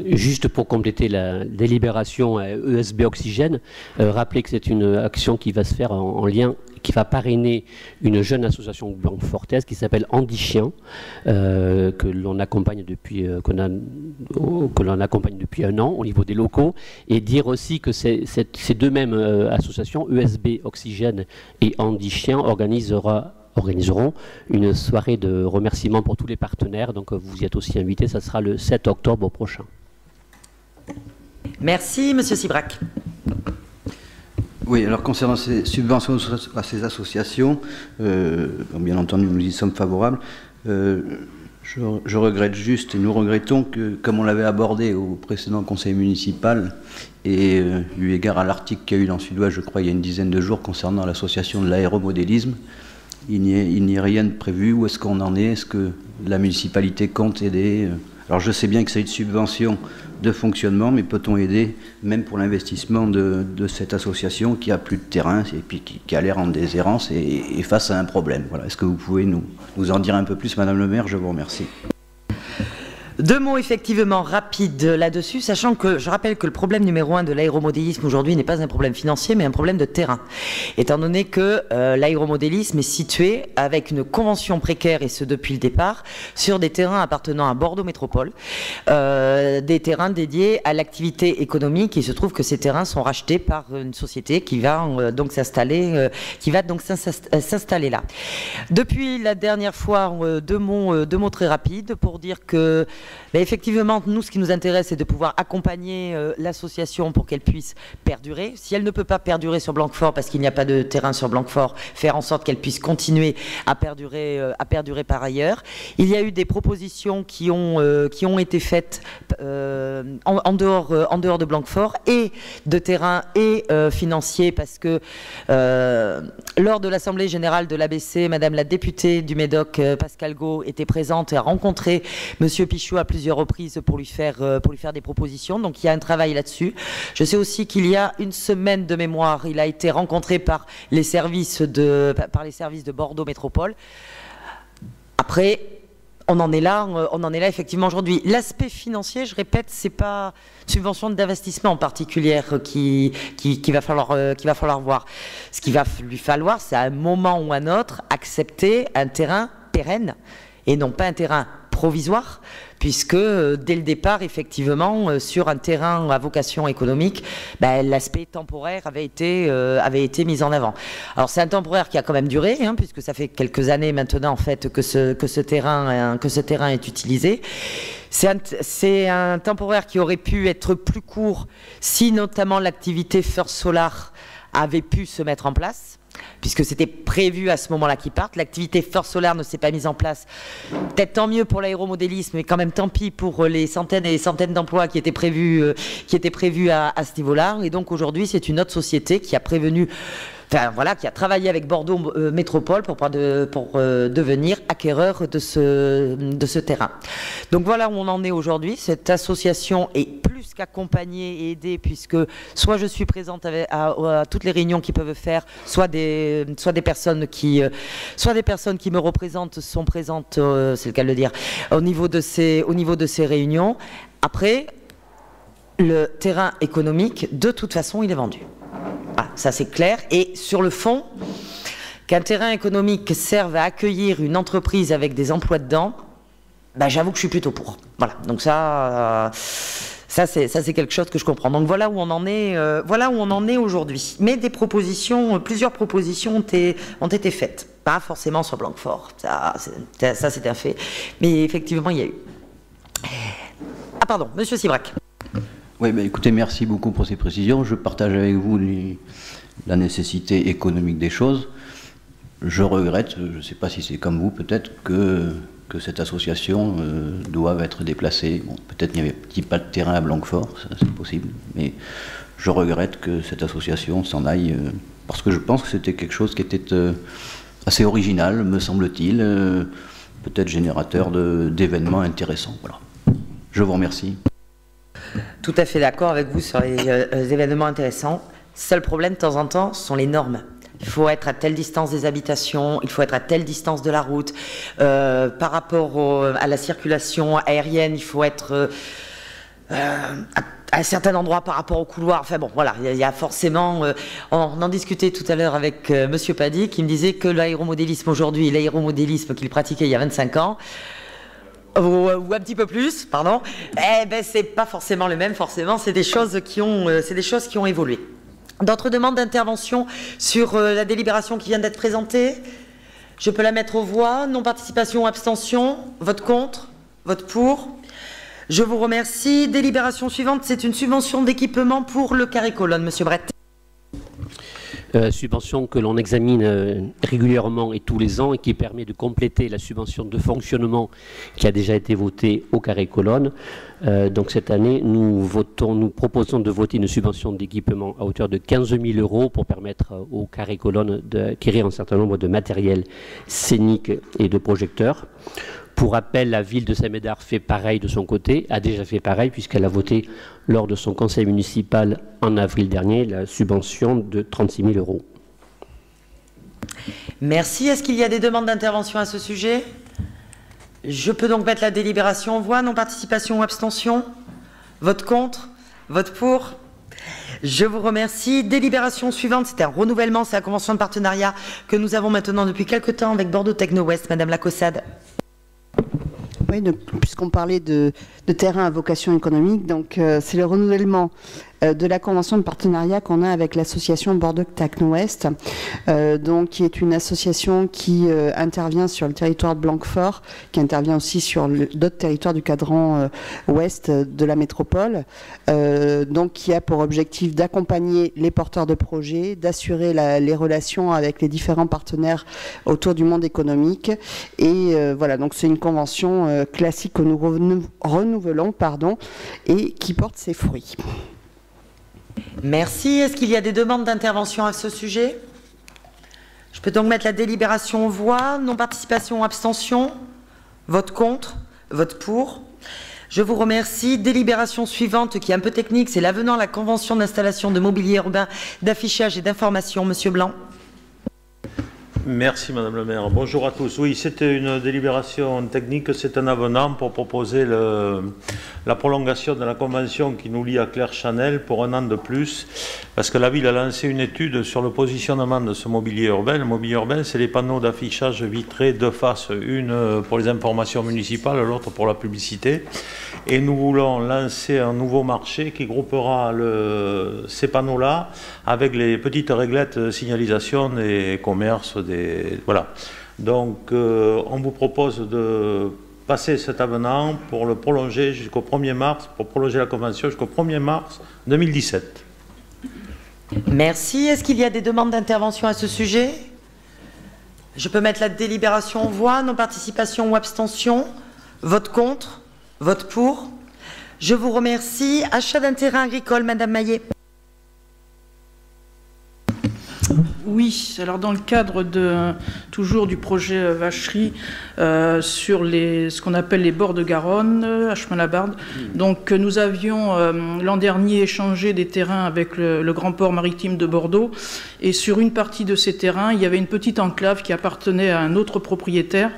Juste pour compléter la délibération ESB Oxygène, rappeler que c'est une action qui va se faire en lien, qui va parrainer une jeune association blanquefortaise qui s'appelle Andy Chien, que l'on accompagne depuis un an au niveau des locaux, et dire aussi que ces deux mêmes associations, ESB Oxygène et Andy Chien, organiseront une soirée de remerciements pour tous les partenaires. Donc vous y êtes aussi invités, ça sera le 7 octobre prochain. Merci, Monsieur Sibrac. Oui, alors concernant ces subventions à ces associations, bien entendu nous y sommes favorables. Je regrette juste, et nous regrettons que, comme on l'avait abordé au précédent conseil municipal, et eu égard à l'article qu'il y a eu dans Sud-Ouest, je crois, il y a une dizaine de jours, concernant l'association de l'aéromodélisme, il n'y ait rien de prévu. Où est-ce qu'on en est? Est-ce que la municipalité compte aider? Alors je sais bien que c'est une subvention de fonctionnement, mais peut-on aider, même pour l'investissement de cette association qui a plus de terrain et puis qui a l'air en déshérence et face à un problème? Voilà. Est-ce que vous pouvez nous en dire un peu plus, Madame le maire? Je vous remercie. Deux mots effectivement rapides là-dessus, sachant que je rappelle que le problème numéro 1 de l'aéromodélisme aujourd'hui n'est pas un problème financier, mais un problème de terrain. Étant donné que l'aéromodélisme est situé avec une convention précaire, et ce depuis le départ, sur des terrains appartenant à Bordeaux Métropole, des terrains dédiés à l'activité économique. Il se trouve que ces terrains sont rachetés par une société qui va donc s'installer là. Depuis la dernière fois, deux mots très rapides pour dire que mais effectivement, nous, ce qui nous intéresse, c'est de pouvoir accompagner l'association pour qu'elle puisse perdurer. Si elle ne peut pas perdurer sur Blanquefort parce qu'il n'y a pas de terrain sur Blanquefort, faire en sorte qu'elle puisse continuer à perdurer par ailleurs. Il y a eu des propositions qui ont été faites en dehors de Blanquefort, et de terrain et financier, parce que lors de l'Assemblée générale de l'ABC, Madame la députée du Médoc, Pascal Gau, était présente et a rencontré Monsieur Pichot à plusieurs reprises pour lui faire des propositions. Donc il y a un travail là-dessus. Je sais aussi qu'il y a une semaine de mémoire, il a été rencontré par les services de Bordeaux Métropole. Après, on en est là effectivement aujourd'hui. L'aspect financier, je répète, c'est pas subvention d'investissement en particulier qu'il va falloir voir. Ce qu'il va lui falloir, c'est à un moment ou à un autre accepter un terrain pérenne et non pas un terrain provisoire, puisque dès le départ, effectivement, sur un terrain à vocation économique, l'aspect temporaire avait été mis en avant. Alors c'est un temporaire qui a quand même duré, puisque ça fait quelques années maintenant en fait que ce terrain est utilisé. C'est un temporaire qui aurait pu être plus court si notamment l'activité First Solar avait pu se mettre en place, puisque c'était prévu à ce moment-là qu'ils partent. L'activité First Solar ne s'est pas mise en place. Peut-être tant mieux pour l'aéromodélisme, mais quand même tant pis pour les centaines et les centaines d'emplois qui étaient prévus à ce niveau-là. Et donc aujourd'hui, c'est une autre société qui a qui a travaillé avec Bordeaux Métropole pour devenir acquéreur de ce terrain. Donc voilà où on en est aujourd'hui. Cette association est plus qu'accompagnée et aidée, puisque soit je suis présente à toutes les réunions qu'ils peuvent faire, soit des personnes qui me représentent sont présentes, c'est le cas de le dire, au niveau de ces réunions. Après, le terrain économique, de toute façon, il est vendu. Ah, ça c'est clair. Et sur le fond, qu'un terrain économique serve à accueillir une entreprise avec des emplois dedans, j'avoue que je suis plutôt pour. Voilà. Donc ça c'est quelque chose que je comprends. Donc voilà où on en est aujourd'hui. Mais plusieurs propositions ont été faites. Pas forcément sur Blanquefort. Ça c'est un fait. Mais effectivement, il y a eu. Ah pardon, Monsieur Sibrac. Oui, écoutez, merci beaucoup pour ces précisions. Je partage avec vous la nécessité économique des choses. Je regrette, je ne sais pas si c'est comme vous peut-être, que cette association doive être déplacée. Bon, peut-être n'y avait-il pas de terrain à Blanquefort, c'est possible, mais je regrette que cette association s'en aille, parce que je pense que c'était quelque chose qui était assez original, me semble-t-il, peut-être générateur d'événements intéressants. Voilà. Je vous remercie. Tout à fait d'accord avec vous sur les événements intéressants. Seul problème de temps en temps, ce sont les normes. Il faut être à telle distance des habitations, il faut être à telle distance de la route. Par rapport à la circulation aérienne, il faut être à un certain endroit par rapport au couloir. Enfin bon, voilà, il y a forcément... on en discutait tout à l'heure avec Monsieur Paddy, qui me disait que l'aéromodélisme aujourd'hui, l'aéromodélisme qu'il pratiquait il y a 25 ans, ou un petit peu plus, pardon, eh ben c'est pas forcément le même, forcément, c'est des choses qui ont évolué. D'autres demandes d'intervention sur la délibération qui vient d'être présentée? Je peux la mettre aux voix. Non-participation, abstention. Vote contre. Vote pour. Je vous remercie. Délibération suivante, c'est une subvention d'équipement pour le carré colonne. Monsieur Brett. Subvention que l'on examine régulièrement et tous les ans et qui permet de compléter la subvention de fonctionnement qui a déjà été votée au carré colonne. Donc cette année, nous proposons de voter une subvention d'équipement à hauteur de 15 000 € pour permettre au carré colonne d'acquérir un certain nombre de matériels scéniques et de projecteurs. Pour rappel, la ville de Saint-Médard fait pareil de son côté, a déjà fait pareil puisqu'elle a voté lors de son conseil municipal en avril dernier la subvention de 36 000 €. Merci. Est-ce qu'il y a des demandes d'intervention à ce sujet? Je peux donc mettre la délibération en voix. Non-participation ou abstention? Vote contre? Vote pour? Je vous remercie. Délibération suivante, c'est un renouvellement, c'est la convention de partenariat que nous avons maintenant depuis quelque temps avec Bordeaux Techno West. Madame Lacossade. Oui, puisqu'on parlait de terrain à vocation économique, donc c'est le renouvellement de la convention de partenariat qu'on a avec l'association Bordeaux Techno West, donc qui est une association qui intervient sur le territoire de Blanquefort, qui intervient aussi sur d'autres territoires du cadran ouest de la métropole, donc qui a pour objectif d'accompagner les porteurs de projets, d'assurer les relations avec les différents partenaires autour du monde économique, et voilà, donc c'est une convention classique que nous renouvelons, pardon, et qui porte ses fruits. Merci. Est-ce qu'il y a des demandes d'intervention à ce sujet? Je peux donc mettre la délibération aux voix. Non-participation ou abstention? Vote contre? Vote pour? Je vous remercie. Délibération suivante qui est un peu technique, c'est l'avenant à la convention d'installation de mobilier urbain, d'affichage et d'information. Monsieur Blanc. Merci Madame le maire. Bonjour à tous. Oui, c'était une délibération technique, c'est un avenant pour proposer la prolongation de la convention qui nous lie à Claire Chanel pour un an de plus, parce que la ville a lancé une étude sur le positionnement de ce mobilier urbain. Le mobilier urbain, c'est les panneaux d'affichage vitrés deux faces, une pour les informations municipales, l'autre pour la publicité. Et nous voulons lancer un nouveau marché qui groupera ces panneaux-là avec les petites réglettes de signalisation des commerces, voilà. Donc, on vous propose de passer cet avenant pour le prolonger jusqu'au 1er mars, pour prolonger la convention jusqu'au 1er mars 2017. Merci. Est-ce qu'il y a des demandes d'intervention à ce sujet? Je peux mettre la délibération en voix. Non-participation ou abstention? Vote contre? Vote pour? Je vous remercie. Achat d'un terrain agricole, Madame Maillet. Oui, alors dans le cadre toujours du projet Vacherie sur ce qu'on appelle les bords de Garonne, à Chemin-Labarde, donc nous avions l'an dernier échangé des terrains avec le grand port maritime de Bordeaux, et sur une partie de ces terrains, il y avait une petite enclave qui appartenait à un autre propriétaire,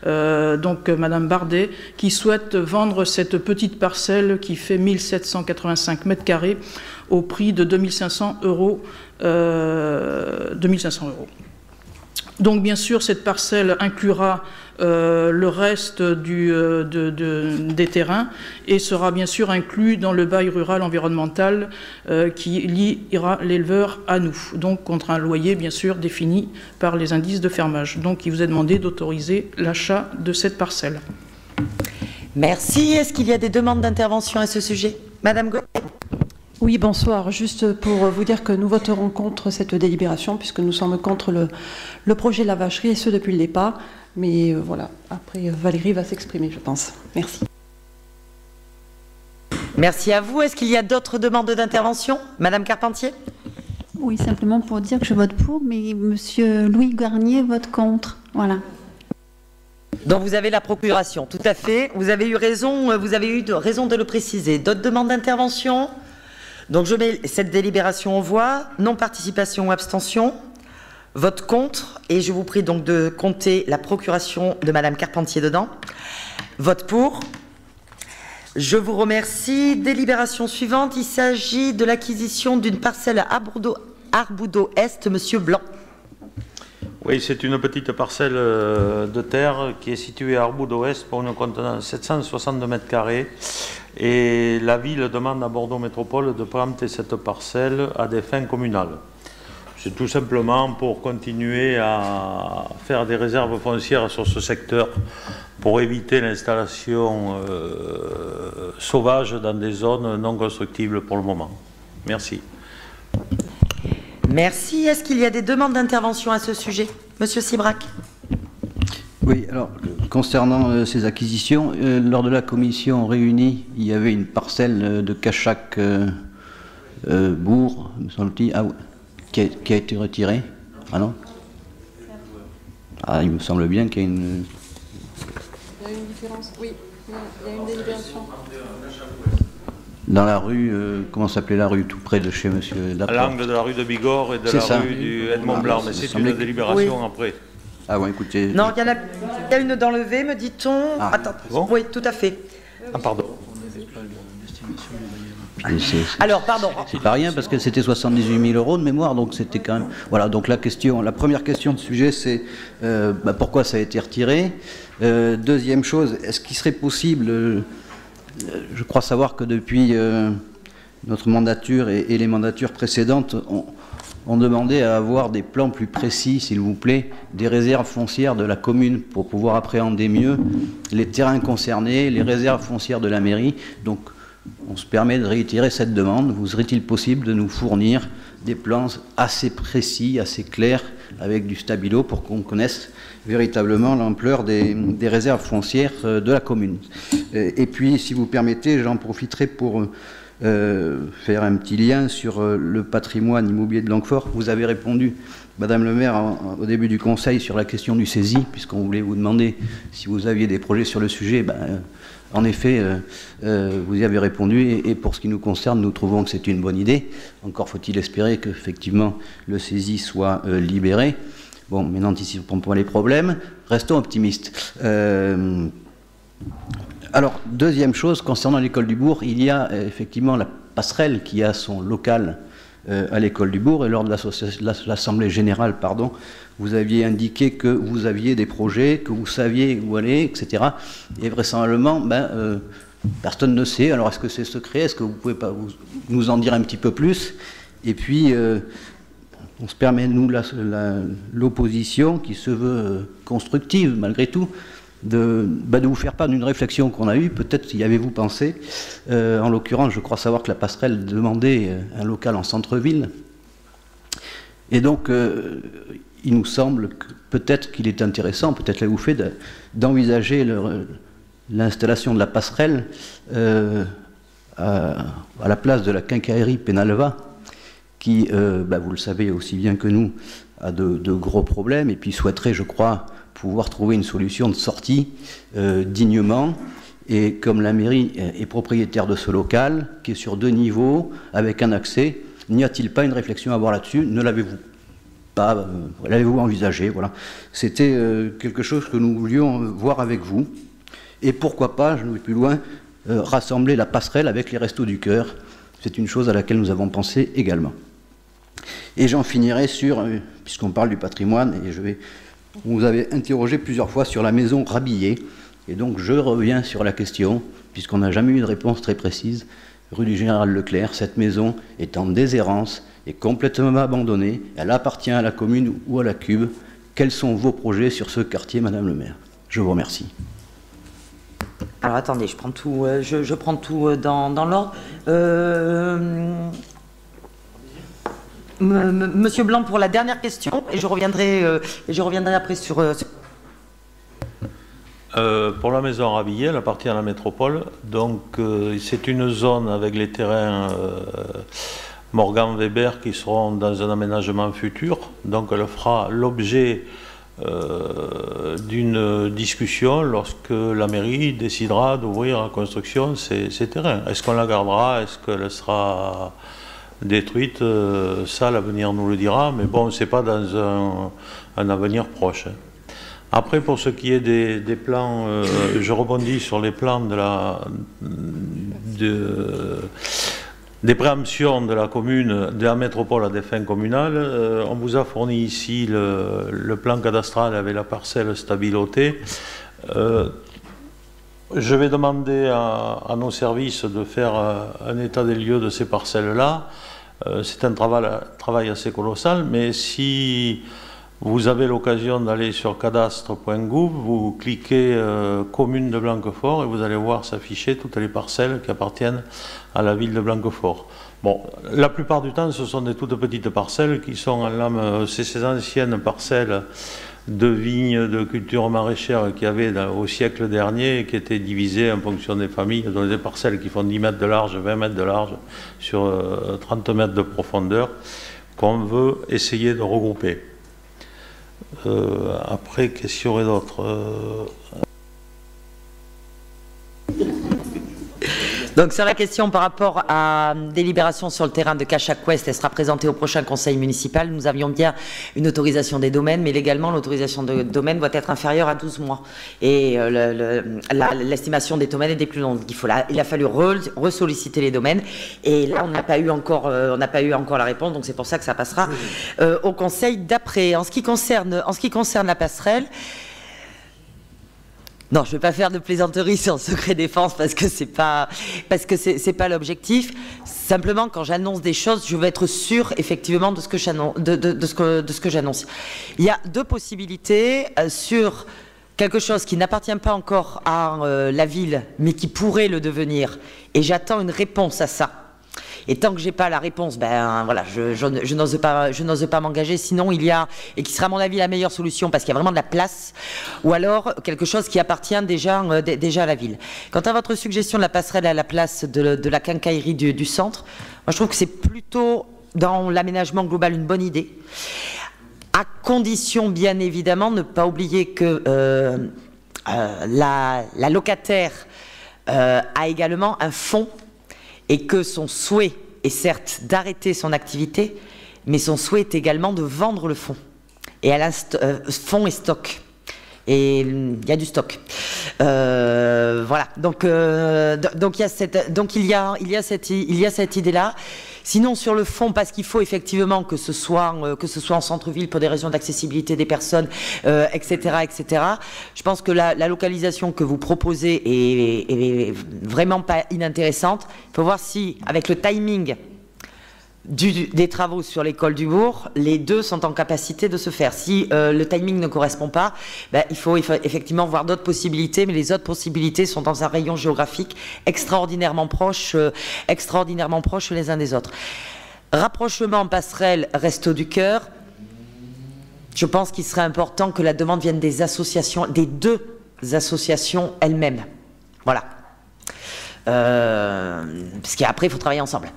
donc Madame Bardet, qui souhaite vendre cette petite parcelle qui fait 1785 mètres carrés au prix de 2500 €. 2500 €. Donc bien sûr, cette parcelle inclura le reste des terrains et sera bien sûr inclus dans le bail rural environnemental qui liera l'éleveur à nous, donc contre un loyer bien sûr défini par les indices de fermage. Donc il vous est demandé d'autoriser l'achat de cette parcelle. Merci. Est-ce qu'il y a des demandes d'intervention à ce sujet? Madame Gauthier. Oui, bonsoir. Juste pour vous dire que nous voterons contre cette délibération, puisque nous sommes contre le projet de la vacherie, et ce depuis le départ. Mais voilà, après Valérie va s'exprimer, je pense. Merci. Merci à vous. Est-ce qu'il y a d'autres demandes d'intervention? Madame Carpentier. Oui, simplement pour dire que je vote pour, mais Monsieur Louis Garnier vote contre. Voilà. Donc vous avez la procuration, tout à fait. Vous avez eu raison de le préciser. D'autres demandes d'intervention? Donc je mets cette délibération en voix. Non-participation ou abstention? Vote contre. Et je vous prie donc de compter la procuration de Madame Carpentier dedans. Vote pour. Je vous remercie. Délibération suivante. Il s'agit de l'acquisition d'une parcelle à Arboudeau-Est. Monsieur Blanc. Oui, c'est une petite parcelle de terre qui est située à Arboudeau-Est pour une contenance 762 mètres carrés. Et la ville demande à Bordeaux Métropole de préempter cette parcelle à des fins communales. C'est tout simplement pour continuer à faire des réserves foncières sur ce secteur pour éviter l'installation sauvage dans des zones non constructibles pour le moment. Merci. Merci. Est-ce qu'il y a des demandes d'intervention à ce sujet? Monsieur Sibrac. Oui, alors, concernant ces acquisitions, lors de la commission réunie, il y avait une parcelle de Cachac-Bourg, me semble-t-il, qui a été retirée. Ah non? Ah, il me semble bien qu'il y a une... Il y a une différence, oui. Il y a une délibération. Dans la rue, comment s'appelait la rue, tout près de chez monsieur Laporte. À l'angle de la rue de Bigorre et de la rue du Edmond Blanc, mais c'est une délibération après. Ah ouais, écoutez... Non, il y a une d'enlevée, me dit-on. Ah, attends, bon. Oui, tout à fait. Ah, pardon. Alors, pardon. C'est pas rien parce que c'était 78 000 € de mémoire, donc c'était quand même... Voilà, donc la première question de sujet, c'est pourquoi ça a été retiré. Deuxième chose, est-ce qu'il serait possible... je crois savoir que depuis notre mandature et les mandatures précédentes, on demandait à avoir des plans plus précis, s'il vous plaît, des réserves foncières de la commune pour pouvoir appréhender mieux les terrains concernés, les réserves foncières de la mairie. Donc, on se permet de réitérer cette demande. Vous serait-il possible de nous fournir des plans assez précis, assez clairs, avec du stabilo pour qu'on connaisse véritablement l'ampleur des réserves foncières de la commune. Et puis, si vous permettez, j'en profiterai pour faire un petit lien sur le patrimoine immobilier de Blanquefort. Vous avez répondu, Madame le maire, au début du conseil sur la question du saisie, puisqu'on voulait vous demander si vous aviez des projets sur le sujet. En effet, vous y avez répondu, et pour ce qui nous concerne, nous trouvons que c'est une bonne idée. Encore faut-il espérer qu'effectivement le saisie soit libéré. Bon, mais n'anticipons pas les problèmes, restons optimistes. Alors, deuxième chose, concernant l'école du Bourg, il y a effectivement la passerelle qui a son local à l'école du Bourg, et lors de l'Assemblée générale, vous aviez indiqué que vous aviez des projets, que vous saviez où aller, etc. Et vraisemblablement, personne ne sait. Alors, est-ce que c'est secret? Est-ce que vous pouvez pas nous en dire un petit peu plus? Et puis, on se permet, nous, l'opposition, qui se veut constructive, malgré tout, de vous faire part d'une réflexion qu'on a eue, peut-être y avez-vous pensé. En l'occurrence, je crois savoir que la passerelle demandait un local en centre-ville. Et donc, il nous semble que peut-être qu'il est intéressant, peut-être l'avez-vous fait, d'envisager l'installation de la passerelle à la place de la quincaillerie Penalva, qui, vous le savez aussi bien que nous, a de gros problèmes, et puis souhaiterait, je crois, pouvoir trouver une solution de sortie dignement. Et comme la mairie est propriétaire de ce local, qui est sur 2 niveaux, avec un accès, n'y a-t-il pas une réflexion à avoir là-dessus? Ne l'avez-vous pas, l'avez-vous envisagé? Voilà. C'était quelque chose que nous voulions voir avec vous. Et pourquoi pas, je ne vais plus loin, rassembler la passerelle avec les Restos du Cœur. C'est une chose à laquelle nous avons pensé également. Et j'en finirai sur, puisqu'on parle du patrimoine, et vous avez interrogé plusieurs fois sur la maison Rabillé, et donc je reviens sur la question, puisqu'on n'a jamais eu de réponse très précise. Rue du Général Leclerc, cette maison est en déshérence, est complètement abandonnée, elle appartient à la commune ou à la Cube. Quels sont vos projets sur ce quartier, Madame le maire? Je vous remercie. Alors attendez, je prends tout, je prends tout dans l'ordre. Monsieur Blanc pour la dernière question, et je reviendrai après sur... Pour la maison Rabillé, elle appartient à la métropole, donc c'est une zone avec les terrains Morgan Weber qui seront dans un aménagement futur, donc elle fera l'objet d'une discussion lorsque la mairie décidera d'ouvrir la construction ces terrains. Est-ce qu'on la gardera? Est-ce qu'elle sera détruite? Ça, l'avenir nous le dira, mais bon, c'est pas dans un avenir proche. Après, pour ce qui est des plans, je rebondis sur les plans des préemptions de la commune, de la métropole à des fins communales. On vous a fourni ici le plan cadastral avec la parcelle stabilotée. Je vais demander à nos services de faire un état des lieux de ces parcelles-là. C'est un travail assez colossal, mais si vous avez l'occasion d'aller sur cadastre.gouv, vous cliquez commune de Blanquefort et vous allez voir s'afficher toutes les parcelles qui appartiennent à la ville de Blanquefort. Bon, la plupart du temps, ce sont des toutes petites parcelles qui sont en lame, c'est ces anciennes parcelles de vignes, de cultures maraîchères qu'il y avait au siècle dernier et qui étaient divisées en fonction des familles dans des parcelles qui font 10 mètres de large, 20 mètres de large sur 30 mètres de profondeur qu'on veut essayer de regrouper. Après, qu'est-ce qu'il y aurait d'autre Donc sur la question par rapport à délibération sur le terrain de Cachac Ouest, elle sera présentée au prochain conseil municipal. Nous avions bien une autorisation des domaines, mais légalement l'autorisation de domaine doit être inférieure à 12 mois. Et l'estimation des domaines était plus longue. Il a fallu ressolliciter les domaines. Et là, on n'a pas eu encore la réponse, donc c'est pour ça que ça passera au conseil d'après. En ce qui concerne la passerelle, non, je ne vais pas faire de plaisanterie sur le secret défense parce que c'est pas l'objectif. Simplement, quand j'annonce des choses, je veux être sûr effectivement de ce que j'annonce. Il y a deux possibilités sur quelque chose qui n'appartient pas encore à la ville, mais qui pourrait le devenir. Et j'attends une réponse à ça. Et tant que j'ai pas la réponse, ben voilà, je n'ose pas m'engager. Sinon, il y a, et qui sera à mon avis la meilleure solution parce qu'il y a vraiment de la place, ou alors quelque chose qui appartient déjà à la ville. Quant à votre suggestion de la passerelle à la place de la quincaillerie du centre, moi je trouve que c'est plutôt dans l'aménagement global une bonne idée, à condition bien évidemment de ne pas oublier que la locataire a également un fonds. Et que son souhait est certes d'arrêter son activité, mais son souhait est également de vendre le fonds. Et elle a fonds et stock. Et il y a du stock. Voilà. Donc il y a cette idée-là. Sinon, sur le fond, parce qu'il faut effectivement que ce soit en centre-ville pour des raisons d'accessibilité des personnes, etc., etc. Je pense que la localisation que vous proposez est vraiment pas inintéressante. Il faut voir si, avec le timing des travaux sur l'école du bourg, les deux sont en capacité de se faire. Si le timing ne correspond pas, ben, il faut effectivement voir d'autres possibilités, mais les autres possibilités sont dans un rayon géographique extraordinairement proche les uns des autres. Rapprochement passerelle Resto du Cœur, je pense qu'il serait important que la demande vienne des associations, des deux associations elles-mêmes. Voilà. Parce qu'après, il faut travailler ensemble.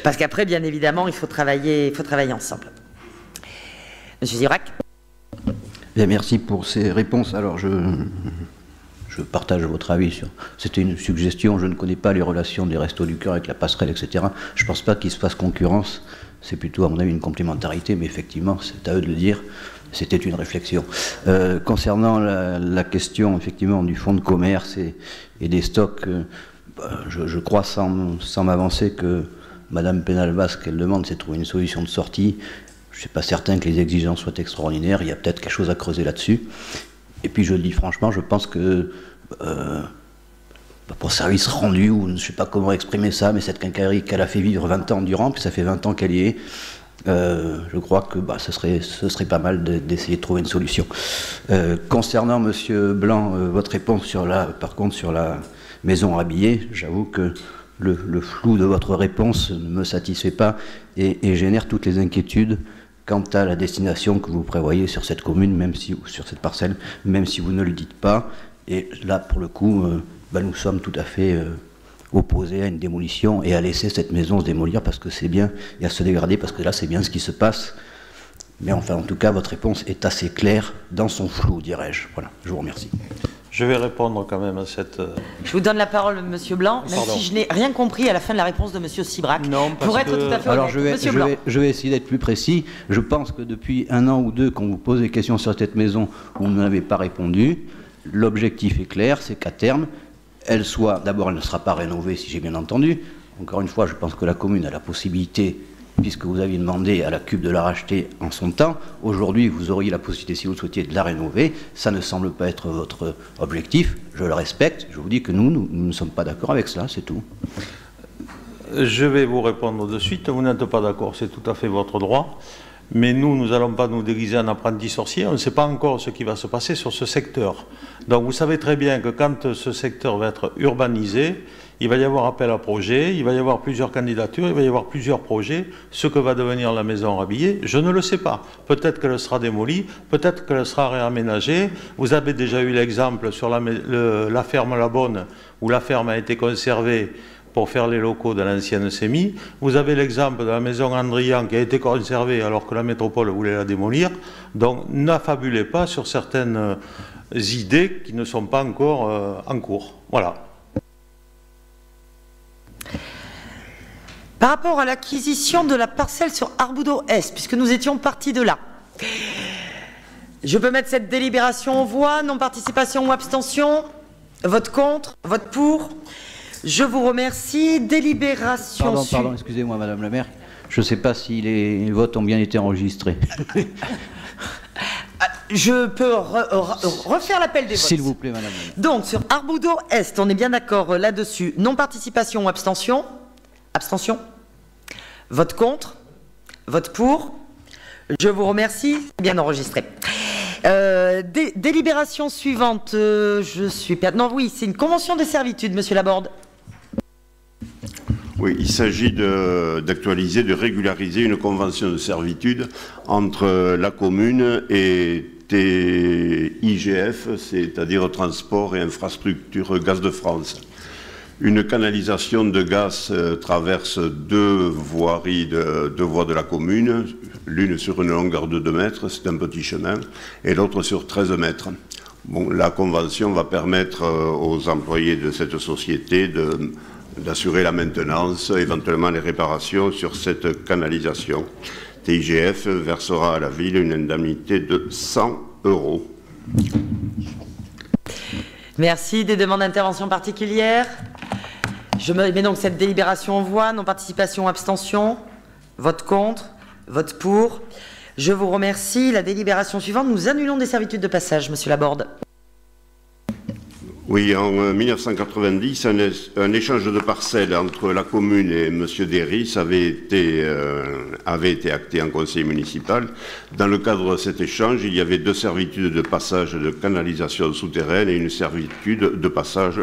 Parce qu'après, bien évidemment, il faut travailler ensemble. Monsieur Zirac. Bien, merci pour ces réponses. Alors, je partage votre avis sur... C'était une suggestion, je ne connais pas les relations des Restos du Cœur avec la passerelle, etc. Je ne pense pas qu'il se fasse concurrence. C'est plutôt, à mon avis, une complémentarité, mais effectivement, c'est à eux de le dire. C'était une réflexion. Concernant la question, effectivement, du fonds de commerce et des stocks, je crois, sans m'avancer, que Madame Penalba, ce qu'elle demande, c'est de trouver une solution de sortie. Je ne suis pas certain que les exigences soient extraordinaires. Il y a peut-être quelque chose à creuser là-dessus. Et puis, je le dis franchement, je pense que pour service rendu, ou je ne sais pas comment exprimer ça, mais cette quincaillerie qu'elle a fait vivre 20 ans durant, puis ça fait 20 ans qu'elle y est, je crois que ce serait pas mal d'essayer de trouver une solution. Concernant Monsieur Blanc, votre réponse par contre sur la maison rhabillée, j'avoue que le flou de votre réponse ne me satisfait pas et génère toutes les inquiétudes quant à la destination que vous prévoyez sur cette commune, ou sur cette parcelle, même si vous ne le dites pas. Et là, pour le coup, nous sommes tout à fait opposés à une démolition et à laisser cette maison se démolir parce que c'est bien, et à se dégrader parce que là, c'est bien ce qui se passe. Mais enfin, en tout cas, votre réponse est assez claire dans son flou, dirais-je. Voilà, je vous remercie. Je vais répondre quand même à cette... Je vous donne la parole, Monsieur Blanc, même si je n'ai rien compris à la fin de la réponse de Monsieur Sibrac. Non, pour être tout à fait honnête. Alors je vais essayer d'être plus précis. Je pense que depuis 1 an ou 2, qu'on vous pose des questions sur cette maison, vous n'avez pas répondu. L'objectif est clair, c'est qu'à terme, d'abord elle ne sera pas rénovée, si j'ai bien entendu. Encore une fois, je pense que la commune a la possibilité, puisque vous aviez demandé à la CUB de la racheter en son temps. Aujourd'hui, vous auriez la possibilité, si vous le souhaitiez, de la rénover. Ça ne semble pas être votre objectif. Je le respecte. Je vous dis que nous ne sommes pas d'accord avec cela, c'est tout. Je vais vous répondre de suite. Vous n'êtes pas d'accord, c'est tout à fait votre droit. Mais nous n'allons pas nous déguiser en apprentis sorciers. On ne sait pas encore ce qui va se passer sur ce secteur. Donc vous savez très bien que quand ce secteur va être urbanisé, il va y avoir appel à projets, il va y avoir plusieurs candidatures, il va y avoir plusieurs projets. Ce que va devenir la maison Rabillé, je ne le sais pas. Peut-être qu'elle sera démolie, peut-être qu'elle sera réaménagée. Vous avez déjà eu l'exemple sur la ferme La Bonne, où la ferme a été conservée pour faire les locaux de l'ancienne SEMI. Vous avez l'exemple de la maison Andrian qui a été conservée alors que la métropole voulait la démolir. Donc n'affabulez pas sur certaines idées qui ne sont pas encore en cours. Voilà. Par rapport à l'acquisition de la parcelle sur Arboudeau-Est, puisque nous étions partis de là, je peux mettre cette délibération en voix, non-participation ou abstention, vote contre, vote pour. Je vous remercie. Délibération... Pardon, excusez-moi, Madame la maire. Je ne sais pas si les votes ont bien été enregistrés. Je peux refaire l'appel des votes. S'il vous plaît, Madame la maire. Donc, sur Arboudeau-Est, on est bien d'accord là-dessus. Non-participation ou abstention? Abstention. Vote contre. Vote pour. Je vous remercie. Bien enregistré. Délibération suivante. Non, oui, c'est une convention de servitude, Monsieur Laborde. Oui, il s'agit d'actualiser, de régulariser une convention de servitude entre la commune et TIGF, c'est-à-dire Transport et Infrastructure Gaz de France. Une canalisation de gaz traverse deux voies de la commune, l'une sur une longueur de 2 mètres, c'est un petit chemin, et l'autre sur 13 mètres. Bon, la convention va permettre aux employés de cette société d'assurer la maintenance, éventuellement les réparations sur cette canalisation. TIGF versera à la ville une indemnité de 100 €. Merci. Des demandes d'intervention particulières? Je mets donc cette délibération en voix. Non-participation, abstention. Vote contre. Vote pour. Je vous remercie. La délibération suivante. Nous annulons des servitudes de passage, Monsieur Laborde. Oui, en 1990, un échange de parcelles entre la commune et M. Derris avait été acté en conseil municipal. Dans le cadre de cet échange, il y avait 2 servitudes de passage de canalisation souterraine et une servitude de passage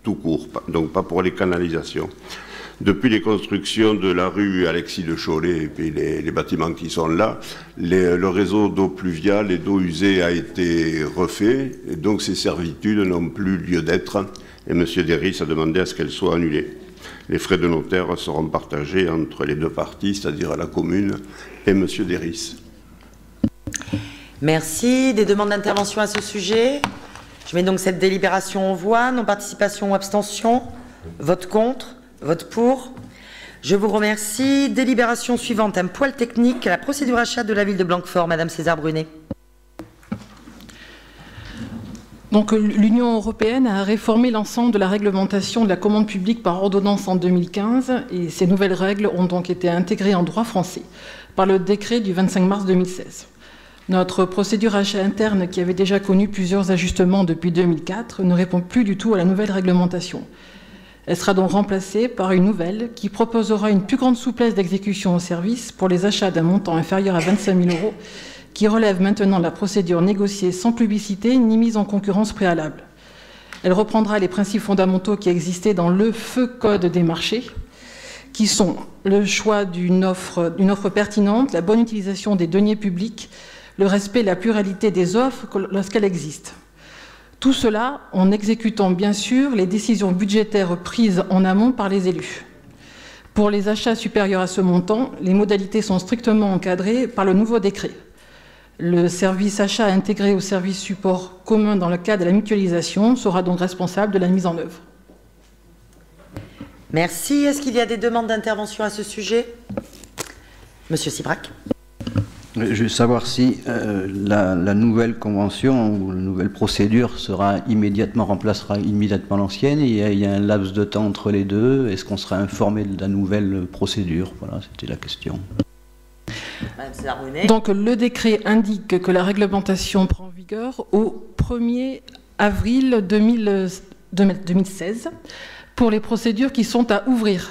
tout court, donc pas pour les canalisations. Depuis les constructions de la rue Alexis de Cholet et puis les bâtiments qui sont là, le réseau d'eau pluviale et d'eau usée a été refait, et donc ces servitudes n'ont plus lieu d'être, et M. Derris a demandé à ce qu'elles soient annulées. Les frais de notaire seront partagés entre les 2 parties, c'est-à-dire la commune et M. Derris. Merci. Des demandes d'intervention à ce sujet? Je mets donc cette délibération en voix. Non-participation ou abstention? Vote contre? Vote pour. Je vous remercie. Délibération suivante, un poil technique, la procédure achat de la ville de Blanquefort, Madame César Brunet. Donc l'Union européenne a réformé l'ensemble de la réglementation de la commande publique par ordonnance en 2015 et ces nouvelles règles ont donc été intégrées en droit français par le décret du 25 mars 2016. Notre procédure achat interne, qui avait déjà connu plusieurs ajustements depuis 2004, ne répond plus du tout à la nouvelle réglementation. Elle sera donc remplacée par une nouvelle qui proposera une plus grande souplesse d'exécution au service pour les achats d'un montant inférieur à 25 000 €, qui relève maintenant de la procédure négociée sans publicité ni mise en concurrence préalable. Elle reprendra les principes fondamentaux qui existaient dans le feu code des marchés, qui sont le choix d'une offre pertinente, la bonne utilisation des deniers publics, le respect de la pluralité des offres lorsqu'elles existent. Tout cela en exécutant bien sûr les décisions budgétaires prises en amont par les élus. Pour les achats supérieurs à ce montant, les modalités sont strictement encadrées par le nouveau décret. Le service achat intégré au service support commun dans le cadre de la mutualisation sera donc responsable de la mise en œuvre. Merci. Est-ce qu'il y a des demandes d'intervention à ce sujet? Monsieur Sibrac. Je veux savoir si la nouvelle convention ou la nouvelle procédure remplacera immédiatement l'ancienne. Il y a un laps de temps entre les deux. Est-ce qu'on sera informé de la nouvelle procédure? Voilà, c'était la question. Donc le décret indique que la réglementation prend vigueur au 1er avril 2016 pour les procédures qui sont à ouvrir.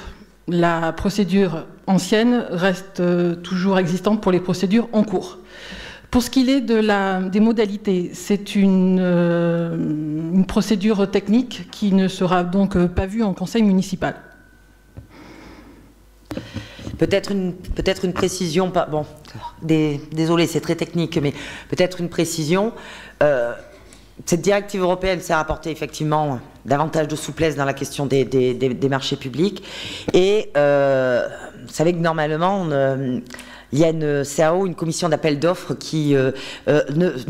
La procédure ancienne reste toujours existante pour les procédures en cours. Pour ce qui est des modalités, c'est une procédure technique qui ne sera donc pas vue en conseil municipal. Peut-être une précision, bon, désolé, c'est très technique, mais peut-être une précision. Cette directive européenne s'est apporté effectivement davantage de souplesse dans la question des marchés publics. Et vous savez que normalement, il y a une CAO, une commission d'appel d'offres qui ne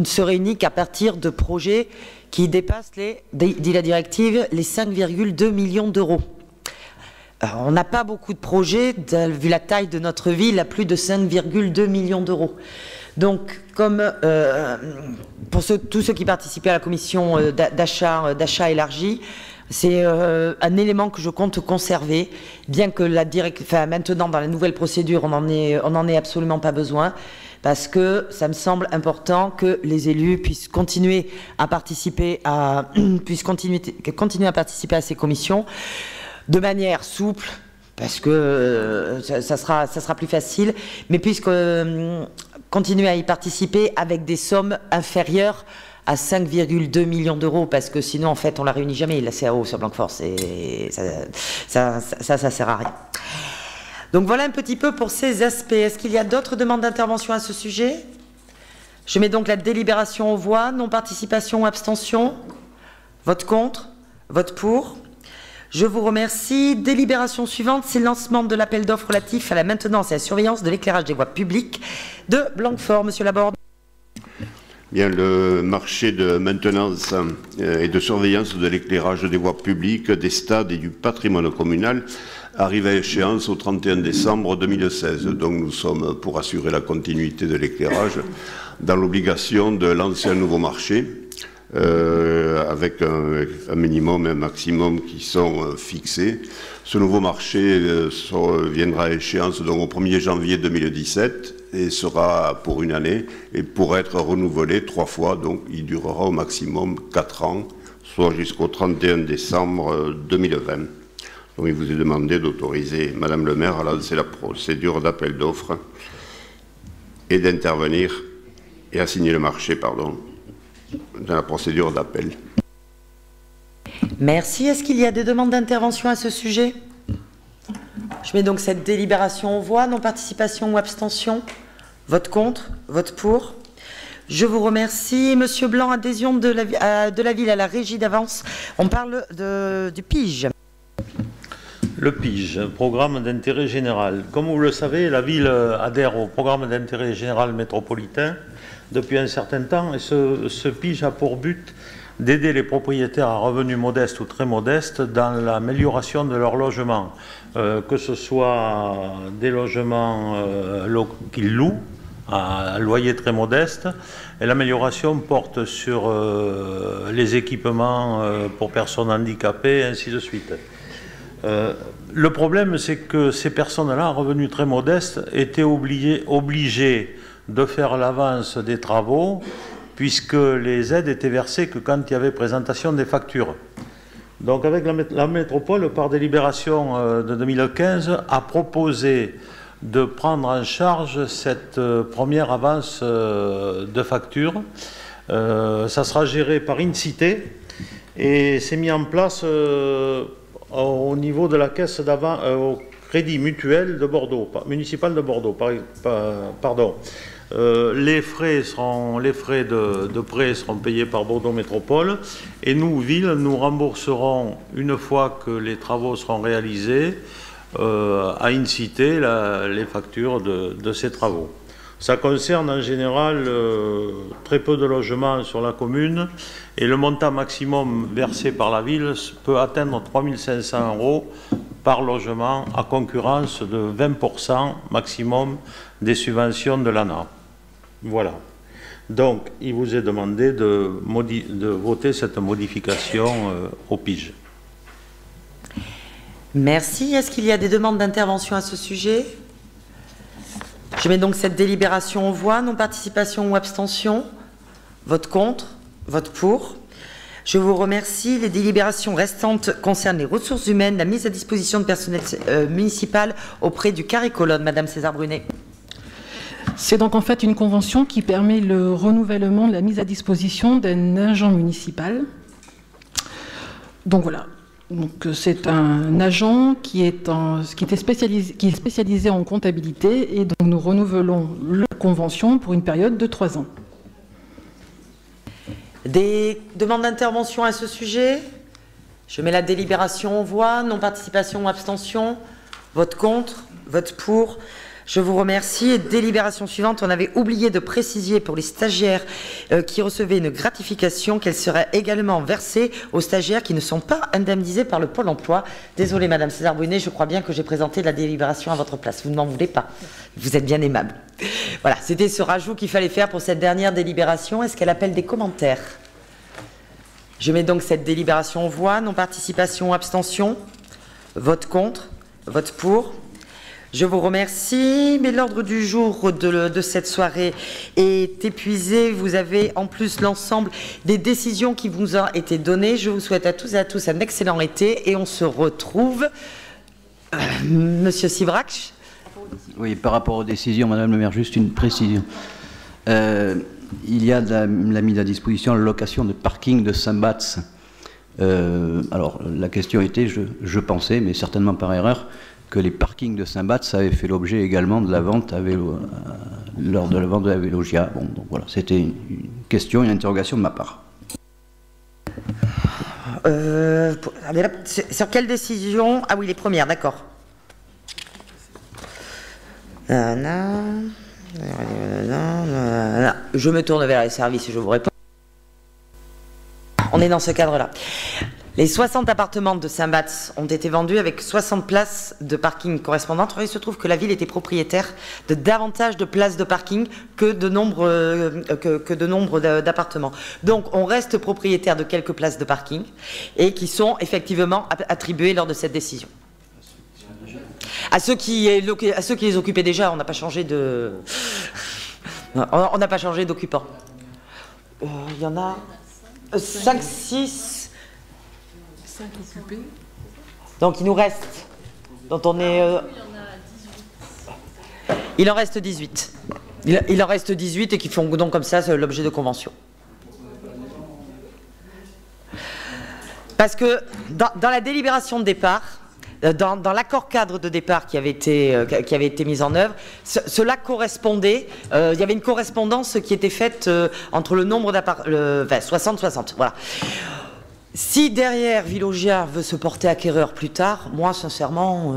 se réunit qu'à partir de projets qui dépassent, dit la directive, les 5,2 millions d'euros. On n'a pas beaucoup de projets, vu la taille de notre ville, à plus de 5,2 millions d'euros. Donc, comme pour tous ceux qui participaient à la commission d'achat élargi, c'est un élément que je compte conserver, bien que maintenant, dans la nouvelle procédure, on n'en ait absolument pas besoin, parce que ça me semble important que les élus puissent continuer à participer à ces commissions, de manière souple, parce que ça sera plus facile, mais puisque continuer à y participer avec des sommes inférieures à 5,2 millions d'euros, parce que sinon, en fait, on la réunit jamais, la CAO sur Blanquefort, et ça sert à rien. Donc voilà un petit peu pour ces aspects. Est-ce qu'il y a d'autres demandes d'intervention à ce sujet? Je mets donc la délibération aux voix. Non-participation ou abstention? Vote contre? Vote pour? Je vous remercie. Délibération suivante, c'est le lancement de l'appel d'offres relatif à la maintenance et à la surveillance de l'éclairage des voies publiques de Blanquefort. Monsieur Laborde. Bien, le marché de maintenance et de surveillance de l'éclairage des voies publiques, des stades et du patrimoine communal arrive à échéance au 31 décembre 2016. Donc nous sommes, pour assurer la continuité de l'éclairage, dans l'obligation de lancer un nouveau marché, avec un minimum et un maximum qui sont fixés. Ce nouveau marché viendra à échéance donc, au 1er janvier 2017 et sera pour une année et pourra être renouvelé 3 fois, donc il durera au maximum 4 ans, soit jusqu'au 31 décembre 2020. Donc il vous est demandé d'autoriser Madame le maire à lancer la procédure d'appel d'offres et d'intervenir et à signer le marché, pardon, dans la procédure d'appel. Merci. Est-ce qu'il y a des demandes d'intervention à ce sujet? Je mets donc cette délibération aux voix. Non-participation ou abstention? Vote contre? Vote pour? Je vous remercie. Monsieur Blanc, adhésion de la ville à la régie d'avance. On parle du PIGE. Le PIGE, programme d'intérêt général. Comme vous le savez, la ville adhère au programme d'intérêt général métropolitain depuis un certain temps, et ce PIGE a pour but d'aider les propriétaires à revenus modestes ou très modestes dans l'amélioration de leur logement, que ce soit des logements qu'ils louent à loyer très modeste, et l'amélioration porte sur les équipements pour personnes handicapées, et ainsi de suite. Le problème, c'est que ces personnes-là, à revenus très modestes, étaient obligées de faire l'avance des travaux, puisque les aides étaient versées que quand il y avait présentation des factures. Donc avec la métropole, par délibération de 2015, a proposé de prendre en charge cette première avance de factures. Ça sera géré par INCITE et c'est mis en place au niveau de la caisse d'avant, au Crédit Mutuel de Bordeaux, municipal de Bordeaux, pardon. Les frais de prêt seront payés par Bordeaux Métropole et nous, ville, nous rembourserons, une fois que les travaux seront réalisés, à INCITE les factures de ces travaux. Ça concerne en général très peu de logements sur la commune et le montant maximum versé par la ville peut atteindre 3 500 € par logement à concurrence de 20% maximum des subventions de l'ANA. Voilà. Donc, il vous est demandé de voter cette modification au PIGE. Merci. Est-ce qu'il y a des demandes d'intervention à ce sujet? Je mets donc cette délibération aux voix. Non-participation ou abstention? Vote contre? Vote pour? Je vous remercie. Les délibérations restantes concernent les ressources humaines, la mise à disposition de personnel municipal auprès du Carré Colonne. Madame César-Brunet. C'est donc en fait une convention qui permet le renouvellement de la mise à disposition d'un agent municipal. Donc voilà. Donc c'est un agent qui est spécialisé en comptabilité et donc nous renouvelons la convention pour une période de 3 ans. Des demandes d'intervention à ce sujet? Je mets la délibération aux voix. Non-participation ou abstention? Vote contre? Vote pour? Je vous remercie. Et délibération suivante, on avait oublié de préciser pour les stagiaires qui recevaient une gratification qu'elle serait également versée aux stagiaires qui ne sont pas indemnisés par le Pôle emploi. Désolée Madame César-Brunet, je crois bien que j'ai présenté la délibération à votre place. Vous ne m'en voulez pas. Vous êtes bien aimable. Voilà, c'était ce rajout qu'il fallait faire pour cette dernière délibération. Est-ce qu'elle appelle des commentaires? Je mets donc cette délibération aux voix. Non-participation ou abstention? Vote contre? Vote pour? Je vous remercie, mais l'ordre du jour de cette soirée est épuisé. Vous avez en plus l'ensemble des décisions qui vous ont été données. Je vous souhaite à tous et à tous un excellent été et on se retrouve. Monsieur Sibrac. Oui, par rapport aux décisions, Madame le maire, juste une précision. Il y a de la mise à disposition, la location de parking de Saint-Batz. Alors, la question était, je pensais, mais certainement par erreur, que les parkings de Saint-Batz avaient fait l'objet également de la vente à vélo, lors de la vente de la Vélogia. Bon, donc voilà, c'était une question, une interrogation de ma part. Sur quelle décision? Ah oui, les premières, d'accord. Je me tourne vers les services et je vous réponds. On est dans ce cadre-là. Les 60 appartements de Saint-Batz ont été vendus avec 60 places de parking correspondantes. Il se trouve que la ville était propriétaire de davantage de places de parking que de nombre d'appartements. Donc on reste propriétaire de quelques places de parking et qui sont effectivement attribuées lors de cette décision. À ceux qui les occupaient déjà, on n'a pas changé de... On n'a pas changé d'occupant. Il y en a 5, 6... Donc il nous reste, dont on est... il en reste 18. Il en reste 18 et qui font donc comme ça l'objet de convention. Parce que dans la délibération de départ, dans l'accord cadre de départ qui avait été mis en œuvre, cela correspondait, il y avait une correspondance qui était faite entre le nombre d'appartements, 60-60, voilà. Si derrière Vélogia veut se porter acquéreur plus tard, moi sincèrement,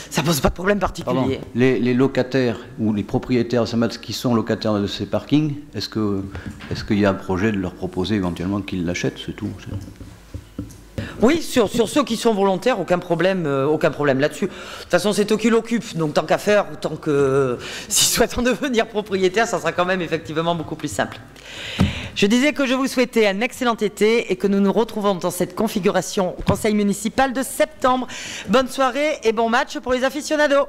ça pose pas de problème particulier. Pardon. Les locataires ou les propriétaires de Saint-Batz qui sont locataires de ces parkings, est-ce qu'il y a un projet de leur proposer éventuellement qu'ils l'achètent, c'est tout? Oui, sur ceux qui sont volontaires, aucun problème là-dessus. De toute façon, c'est eux qui l'occupent, donc tant qu'à faire, autant que s'ils souhaitent en devenir propriétaires, ça sera quand même effectivement beaucoup plus simple. Je disais que je vous souhaitais un excellent été et que nous nous retrouvons dans cette configuration au conseil municipal de septembre. Bonne soirée et bon match pour les aficionados.